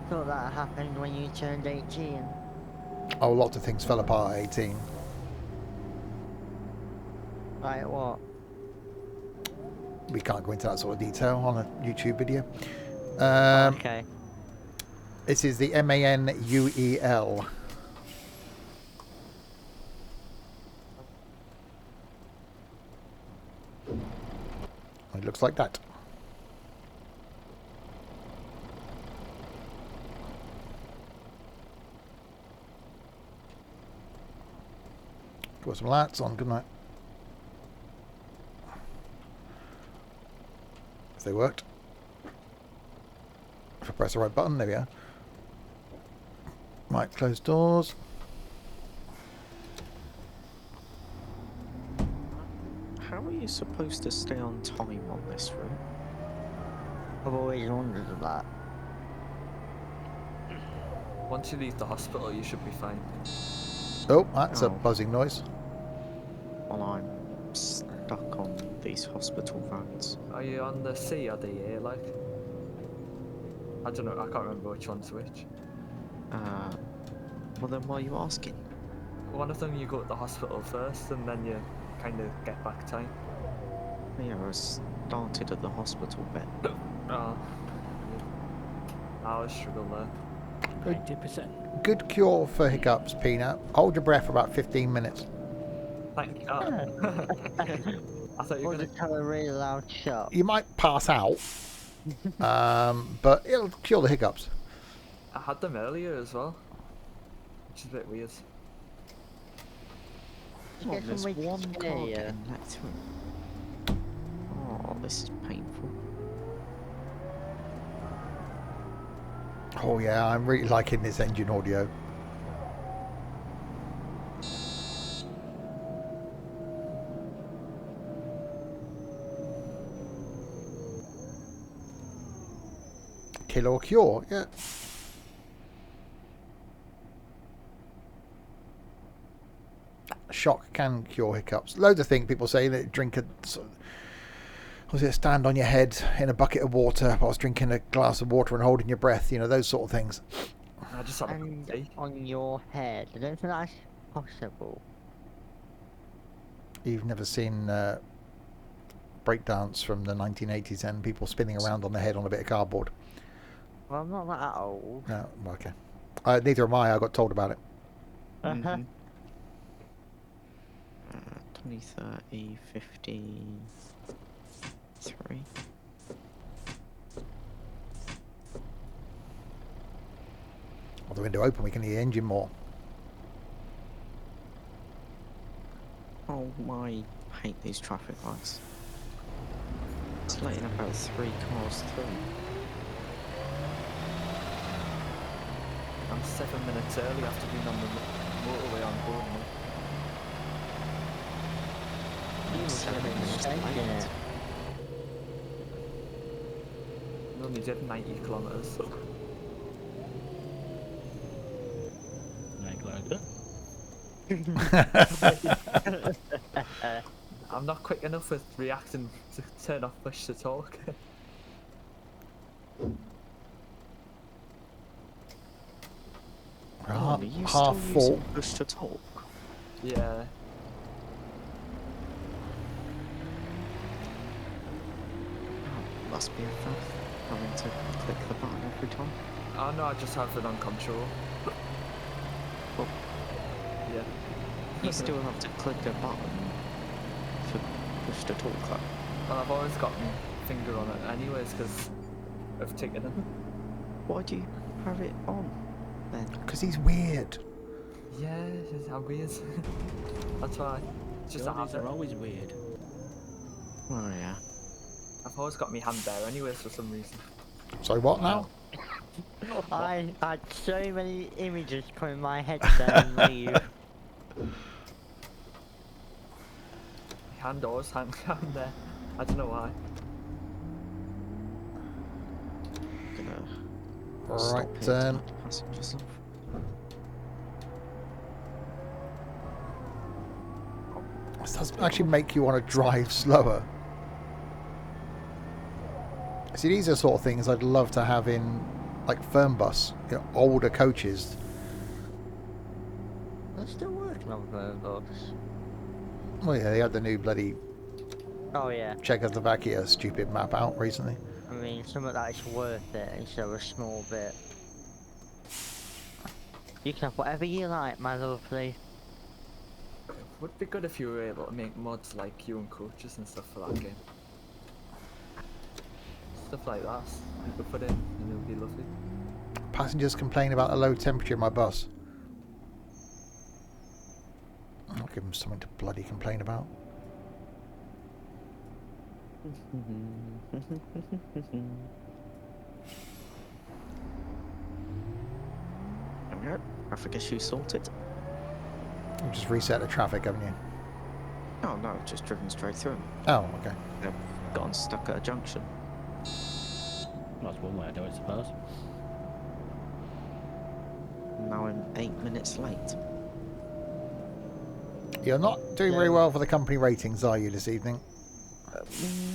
Thought that happened when you turned 18. Oh, lots of things fell apart at 18. Like what? We can't go into that sort of detail on a YouTube video. Okay. This is the MANUEL. It looks like that. Got some lights on, good night. If they worked. If I press the right button, there we are. Right, close doors. How are you supposed to stay on time on this route? I've always wondered that. Once you leave the hospital, you should be fine. Oh, that's a Oh. buzzing noise. While I'm stuck on these hospital vans. Are you on the C or the A, like? I don't know, I can't remember which one's which. Well then why are you asking? One of them you go to the hospital first, and then you kind of get back time. Yeah, I started at the hospital bed. Oh. I was struggle there. 90%. Good cure for hiccups, Peanut. Hold your breath for about 15 minutes. Thank you. Oh. I thought you were Or gonna. just have a really loud shot. You might pass out, but it'll cure the hiccups. I had them earlier as well, which is a bit weird. Come on, Get there's some weight one to car spare. getting let through. Oh, this is painful. Oh yeah, I'm really liking this engine audio. Kill or cure, yeah. Shock can cure hiccups. Loads of things people say that drink a was it stand on your head in a bucket of water whilst drinking a glass of water and holding your breath, you know, those sort of things. I just had a And tea. on your head. I don't think that's possible. You've never seen breakdance from the 1980s and people spinning around on their head on a bit of cardboard. Well, I'm not that old. No, okay. Neither am I got told about it. Uh-huh. 20, 30, 53. With the window open, we can hear the engine more. Oh, I hate these traffic lights. It's letting about 3 cars through. I'm 7 minutes early after being on the motorway on board now. You must have been mistaken it. We only did 90 kilometers. I'm not quick enough with reacting to turn off push to talk. Are you Half still full. using push to talk? Yeah. Oh, must be a faff. Having to click the button every time. Oh no, I just have it on control. Oh. Yeah. You still have to click a button for push to talk though. Well, I've always got my finger on it anyways because of ticketing. Why do you have it on then? Because he's weird. Yeah, it's how weird. That's why. It's just a Geordies habit. are always weird. Oh yeah. I've always got my hand there anyways for some reason. So what now? I had so many images come in my head then and leave. My hand always hand there. I don't know why. Gonna Right stop here to turn. let passengers off. This does actually make you want to drive slower. See, these are sort of things I'd love to have in, like, Fernbus, you know, older coaches. They're still working on Fernbus. Well, yeah, they had the new bloody Oh yeah. Czechoslovakia stupid map out recently. I mean, some of that is worth it instead of a small bit. You can have whatever you like, my lovely. Would be good if you were able to make mods like queuing coaches and stuff for that game. Stuff like that you could put in and it would be lovely. Passengers complain about the low temperature in my bus. I'll give them something to bloody complain about. There we go. Traffic issue sorted. You just reset the traffic, haven't you? Oh no, just driven straight through 'em. Oh, okay. They've gotten stuck at a junction. That's one way to do it, I suppose. Now I'm 8 minutes late. You're not doing very well for the company ratings, are you, this evening?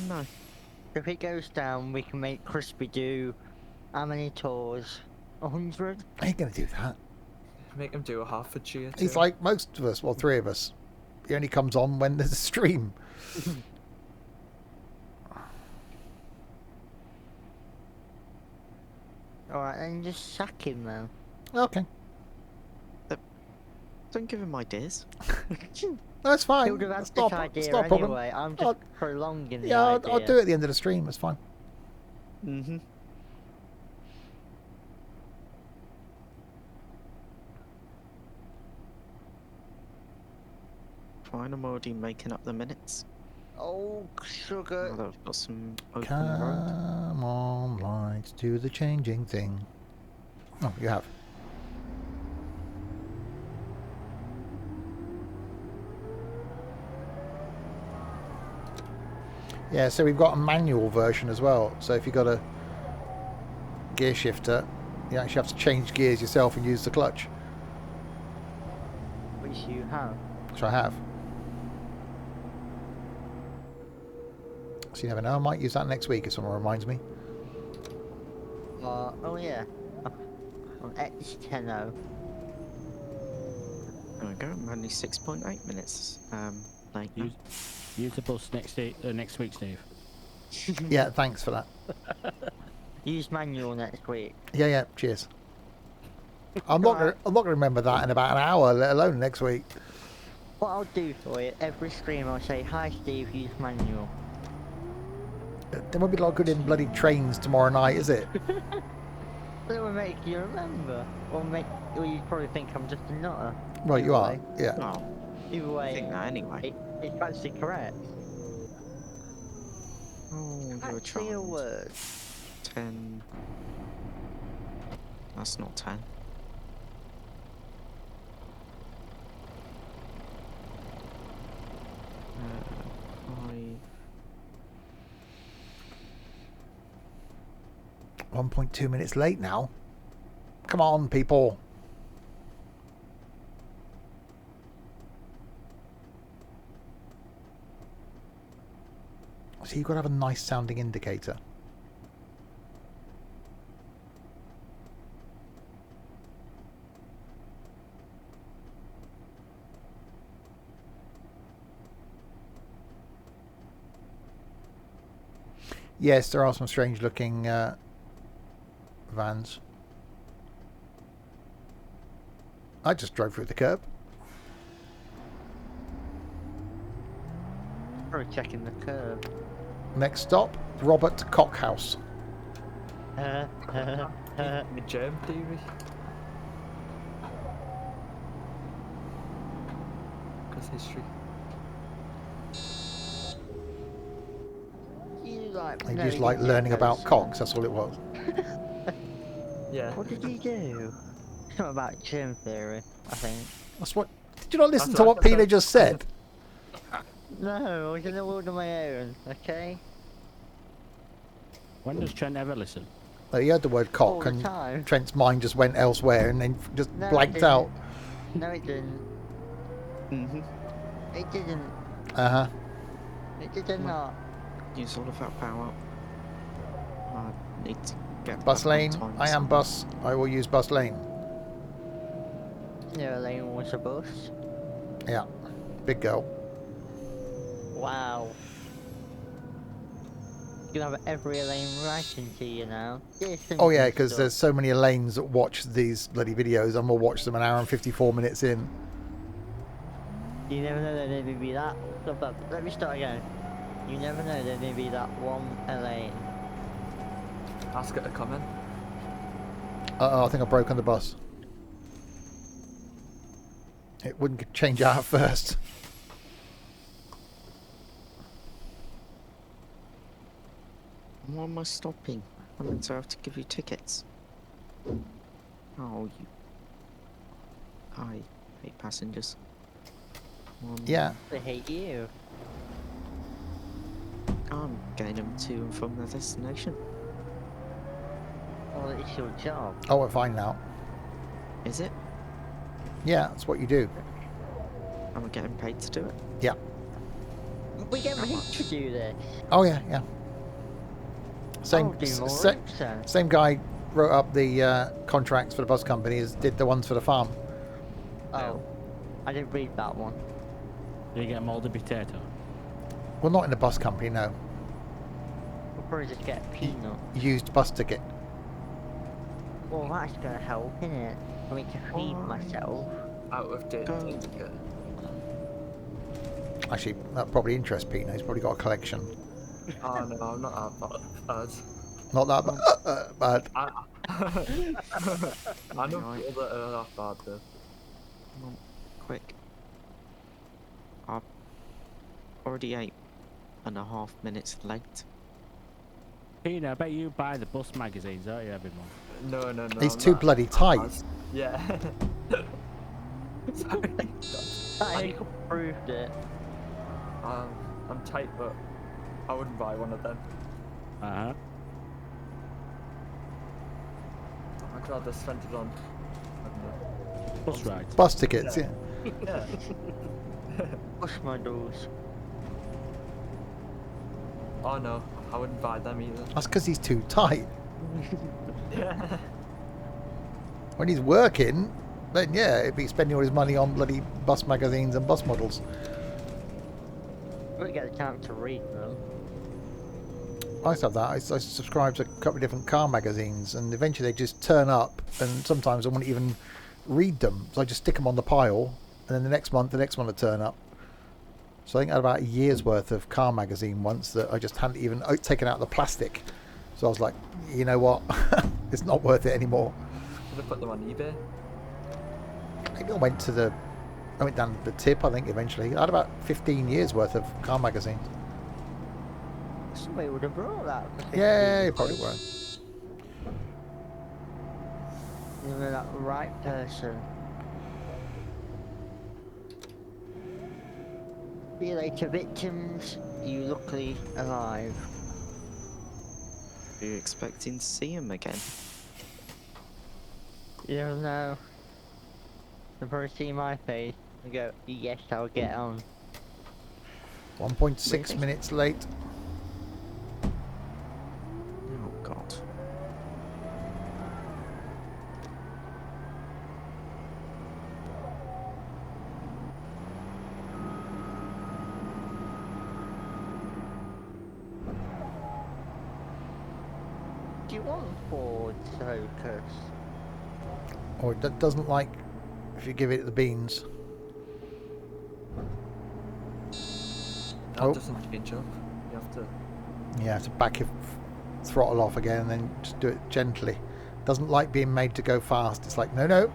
No. If it goes down, we can make Crispy do how many tours? 100? I ain't going to do that. Make him do a Hertfordshire too. He's like most of us, well, 3 of us. He only comes on when there's a stream. Alright, then just sack him then. Okay. Don't give him ideas. No, it's fine. He would have had It's this not, idea it's not a problem. anyway. I'm just prolonging the Yeah, idea. I'll do it at the end of the stream. It's fine. Mm-hmm. Fine, I'm already making up the minutes. Oh, sugar. Now that I've got some open road. Come on, lights, do the changing thing. Oh, you have. Yeah, so we've got a manual version as well. So if you've got a gear shifter, you actually have to change gears yourself and use the clutch. Which you have. Which I have. So you never know, I might use that next week if someone reminds me. Oh yeah. On X10O. There we go, I'm only 6.8 minutes late. Use the bus next week, Steve. Yeah, thanks for that. Use manual next week. Yeah, yeah, cheers. I'm not gonna remember that in about an hour, let alone next week. What I'll do for you, every stream I'll say, hi Steve, use manual. There won't be a lot good in bloody trains tomorrow night, is it? That will make you remember. Or you probably think I'm just a nutter. Right, you are. Way. Yeah. Oh, Either way, I think that anyway. it's actually correct. Oh, you're a Actually a child. word. 10. That's not 10. I 1.2 minutes late now. Come on, people. So you've got to have a nice sounding indicator. Yes, there are some strange looking vans. I just drove through the curb. Probably checking the curve. Next stop, Robert Cockhouse. My germ theory. Because history. I just like learning about cocks, that's all it was. Yeah. What did you do? Something about germ theory, I think. That's what. Did you not listen That's to what- what Peter just said? No, I was in the world on my own, okay? When does Trent ever listen? He heard the word All cock, the and time. Trent's mind just went elsewhere, and then just No, it blanked didn't. out. No, it didn't. Mm-hmm. It didn't. Uh-huh. It did Well, not. Use all of that power. I need to get Bus back on lane. time, I am so- bus. I will use bus lane. No, Elaine was a bus. Yeah. Big girl. Wow. You have every Elaine writing to you now. Oh yeah, because there's so many Elaines that watch these bloody videos, and we'll watch them an hour and 54 minutes in. You never know, there may be that. Let me start again. You never know, there may be that one Elaine. Ask her to come in. Uh-oh, I think I broke on the bus. It wouldn't change out first. Why am I stopping? I meant to have to give you tickets. Oh, you... I hate passengers. Yeah. They hate you. I'm getting them to and from their destination. Well, it's your job. Oh, we're fine now. Is it? Yeah, that's what you do. Am I getting paid to do it? Yeah. We get paid to do this. Oh yeah, yeah. Same, I'll do more sa- routes then. same guy wrote up the contracts for the bus companies, did the ones for the farm. Oh, I didn't read that one. Do you get a mouldy potato? Well, not in the bus company, no. We'll probably just get a peanut. Used bus ticket. Well, that's gonna help, innit? I mean, to feed myself. Out of date ticket. Actually, that probably interests Pete. He's probably got a collection. Oh no, I'm not that bad. Not that bad. I know people that are that bad though. Come on, quick. I'm already 8.5 minutes late. Tina, I bet you buy the bus magazines, don't you, every month? No. He's I'm too not bloody that tight. bad. Yeah. Sorry. I proved it. I'm tight, but I wouldn't buy one of them. Uh-huh. I'd rather spend it on, I don't know. Bus rides. Bus tickets, yeah. Yeah. Push my doors. Oh no, I wouldn't buy them either. That's because he's too tight. Yeah. When he's working, then yeah, he'd be spending all his money on bloody bus magazines and bus models. We get the chance to read them. I used to have that. I subscribe to a couple of different car magazines, and eventually they just turn up, and sometimes I wouldn't even read them. So I just stick them on the pile, and then the next month will turn up. So I think I had about a year's worth of car magazine once that I just hadn't even taken out the plastic. So I was like, you know what, it's not worth it anymore. Should have put them on eBay. Maybe I went down the tip, I think, eventually. I had about 15 years worth of car magazines. Somebody would have brought that. For Yeah, you 15 probably quid. were. You were that right person. See you later, victims. You luckily alive. Are you expecting to see him again? You don't know. They'll probably see my face and go, yes, I'll get on. 1.6 Really? minutes late. Oh god. Do you want Ford Focus? Or it doesn't like if you give it the beans. That Oh. doesn't change up. You have to. You have to back your throttle off again and then just do it gently. Doesn't like being made to go fast. It's like, no.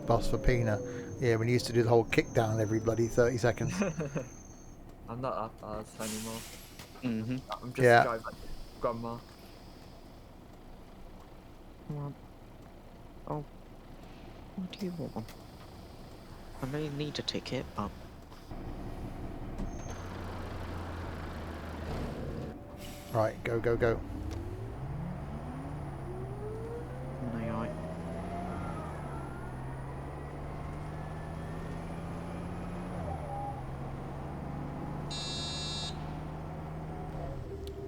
Boss for Pina. Yeah, we used to do the whole kick down every bloody 30 seconds. I'm not that bad anymore. Mm-hmm. I'm just Yeah. driving like grandma. Well, oh, what do you want? I know you need a ticket, but Right, go, go, go. no, I.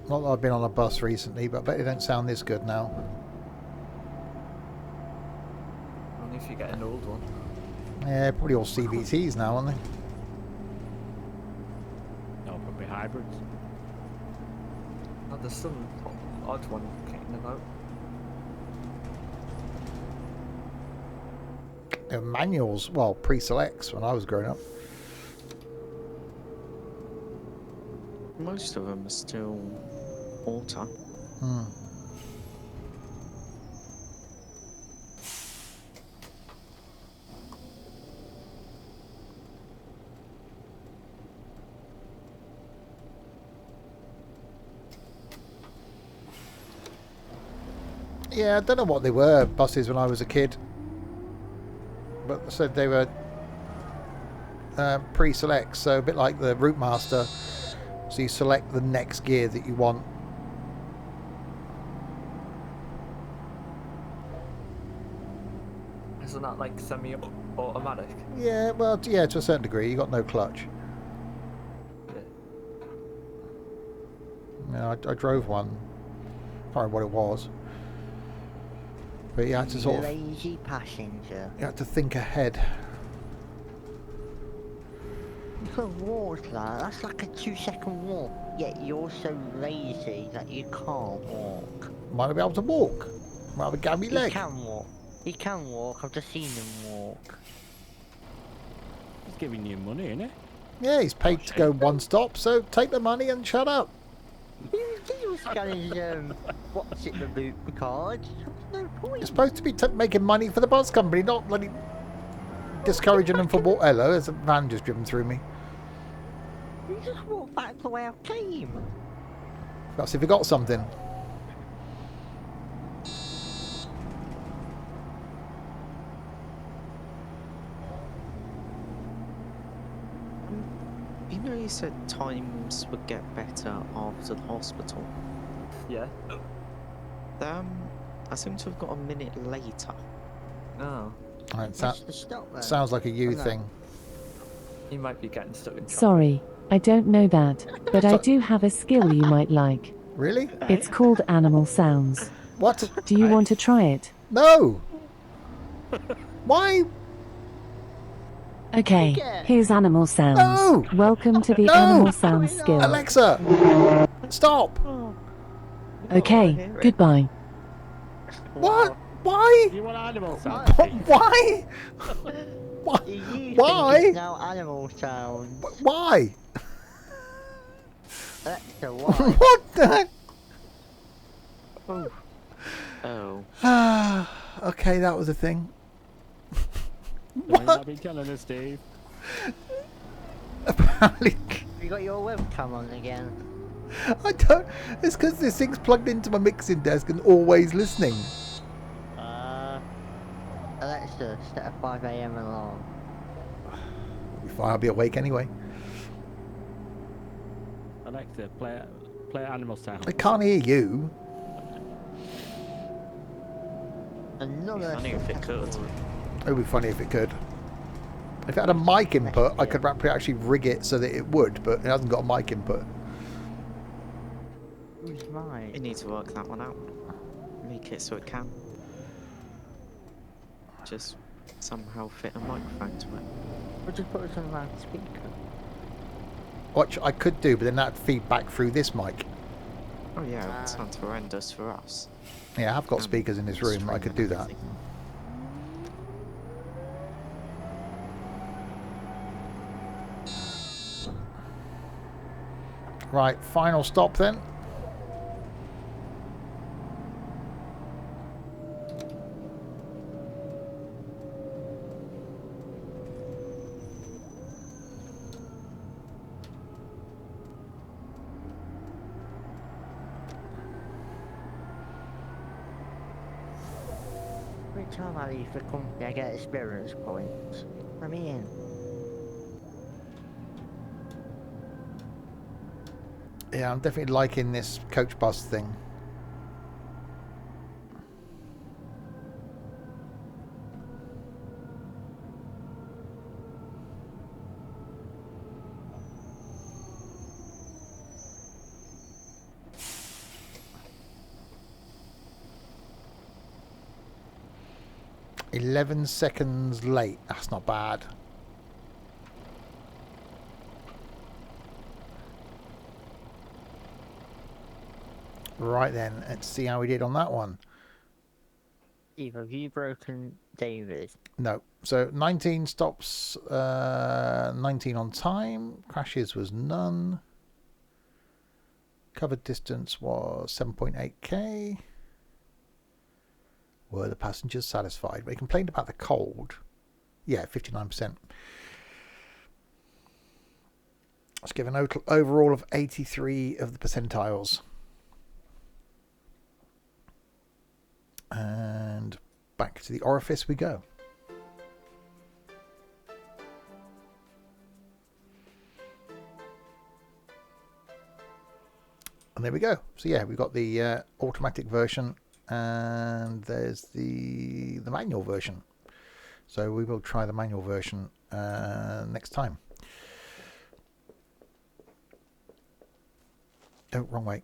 Not that I've been on a bus recently, but I bet they don't sound this good now. Only if you get an old one. Yeah, probably all CVTs now, aren't they? No, probably hybrids. Oh, there's some odd one kicking about. They were manuals, well, pre-selects when I was growing up. Most of them are still auto. Hmm. Yeah, I don't know what they were, buses, when I was a kid. But they said they were pre-select, so a bit like the Route Master. So you select the next gear that you want. Isn't that like semi-automatic? Yeah, well, yeah, to a certain degree. You got no clutch. Yeah. Yeah, I drove one. I can't remember what it was. But you had to sort of, Lazy passenger. you had to think ahead. You can walk that. That's like a 2-second walk. Yet you're so lazy that you can't walk. Might not be able to walk. Might have a gammy He leg. can walk. He can walk. I've just seen him walk. He's giving you money, isn't he? Yeah, he's paid to go one stop, so take the money and shut up. He was scanning what's it, the loop card. No point. You're supposed to be making money for the bus company, not bloody discouraging them for walk. Hello, there's a van just driven through me. You just walked back the way I came. That's if you got something. You know, you said times would get better after the hospital. Yeah. I seem to have got a minute later. Oh. Right, What's the stop then? sounds like a you Oh, no. thing. He might be getting stuck in traffic. Sorry, I don't know that, but I do have a skill you might like. Really? It's called animal sounds. What? Do you want to try it? No. Why? Okay, here's animal sounds. No! Welcome to the No! animal sounds skill. Alexa, stop. Okay, goodbye. What? Why? You want animal sounds? Why? Why? Do you Why? think it's now animal sounds? Why? Alexa, why? What the heck? Oh. Okay, that was a thing. What? Not been telling us, Steve. Apparently, You got your webcam on again. I don't. It's because this thing's plugged into my mixing desk and always listening. Alexa, set a 5 AM alarm. I'll be awake anyway. Alexa, play animal sounds. I can't hear you. Another. Funny if it could. It would be funny if it could. If it had a mic input, I could actually rig it so that it would, but it hasn't got a mic input. Who's mine? You need to work that one out. Make it so it can. Just somehow fit a microphone to it. We'll just put it on loudspeaker. Which I could do, but then that'd feed back through this mic. Oh yeah, it sounds horrendous for us. Yeah, I've got speakers in this room. I could do that. Right, final stop then. every time I leave the company I get experience points. Let me in. Yeah, I'm definitely liking this coach bus thing. "11 seconds late." That's not bad. Right then, let's see how we did on that one. Steve, have you broken David? No. So 19 stops, 19 on time. Crashes was none. Covered distance was 7.8k. Were the passengers satisfied? They complained about the cold. Yeah, 59%. Let's give an overall of 83 of the percentiles. And back to the orifice we go. And there we go. So yeah, we've got the automatic version, and there's the manual version. So we will try the manual version next time. Oh, wrong way.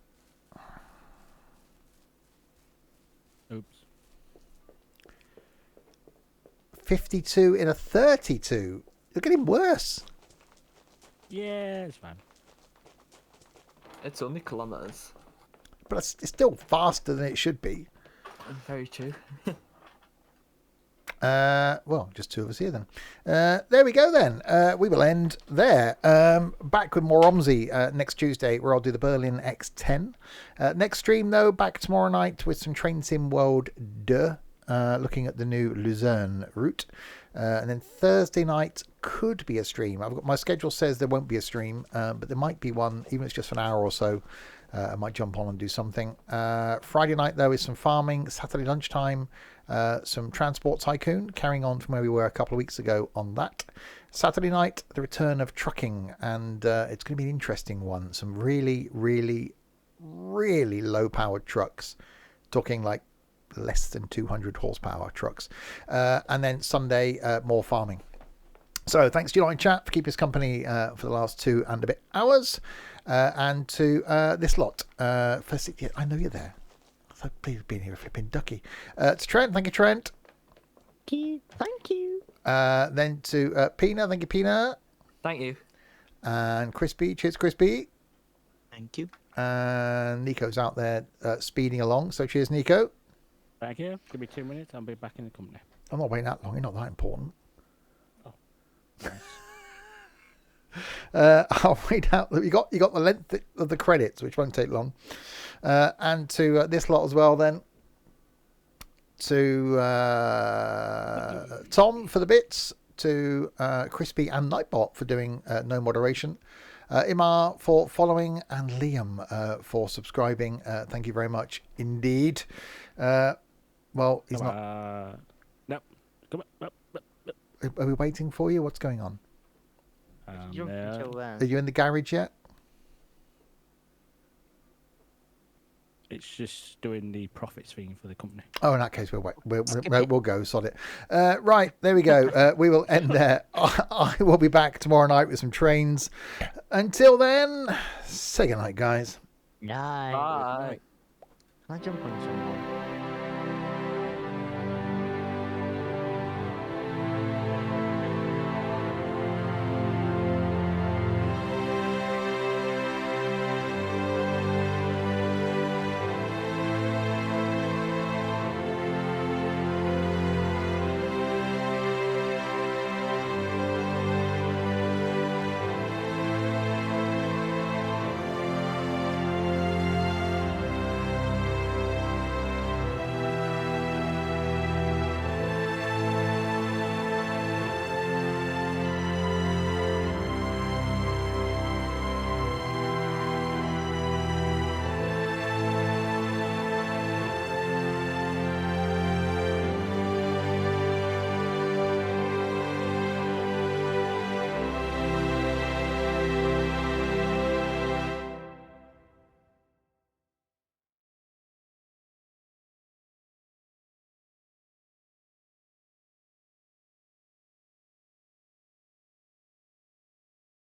Oops. 52 in a 32. You're getting worse. Yeah, it's fine. It's only kilometres. But it's still faster than it should be. Very true. Well, just two of us here then. There we go then. We will end there. Back with more OMSI next Tuesday, where I'll do the Berlin X10. Next stream, though, back tomorrow night with some Train Sim World 2, looking at the new Luzerne route. And then Thursday night could be a stream. My schedule says there won't be a stream, but there might be one, even if it's just for an hour or so. I might jump on and do something. Friday night, though, is some farming. Saturday lunchtime, some Transport Tycoon, carrying on from where we were a couple of weeks ago on that. Saturday night, the return of trucking, and it's going to be an interesting one. Some really, really, really low-powered trucks, talking like less than 200 horsepower trucks. And then Sunday, more farming. So thanks to you lot in chat for keeping us company for the last 2 and a bit hours. And to this lot. First, yeah, I know you're there. So please being here, flipping ducky. To Trent, thank you, Trent. Thank you. Then to Pina, thank you, Pina. Thank you. And Crispy, cheers, Crispy. Thank you. And Nico's out there speeding along, so cheers, Nico. Back here. Give me 2 minutes. I'll be back in the company. I'm not waiting that long. You're not that important. Oh, nice. I'll read out that you got the length of the credits, which won't take long. And to this lot as well, then. To Tom for the bits. To Crispy and Nightbot for doing no moderation. Imar for following, and Liam for subscribing. Thank you very much indeed. Well, he's not. No. Come on. Are we waiting for you? What's going on? Jump until then. Are you in the garage yet? It's just doing the profits thing for the company. Oh, in that case, we'll wait. We'll go. Sod it. Right, there we go. We will end there. I will be back tomorrow night with some trains. Until then, say goodnight, guys. Night. Bye. Can I jump on someone?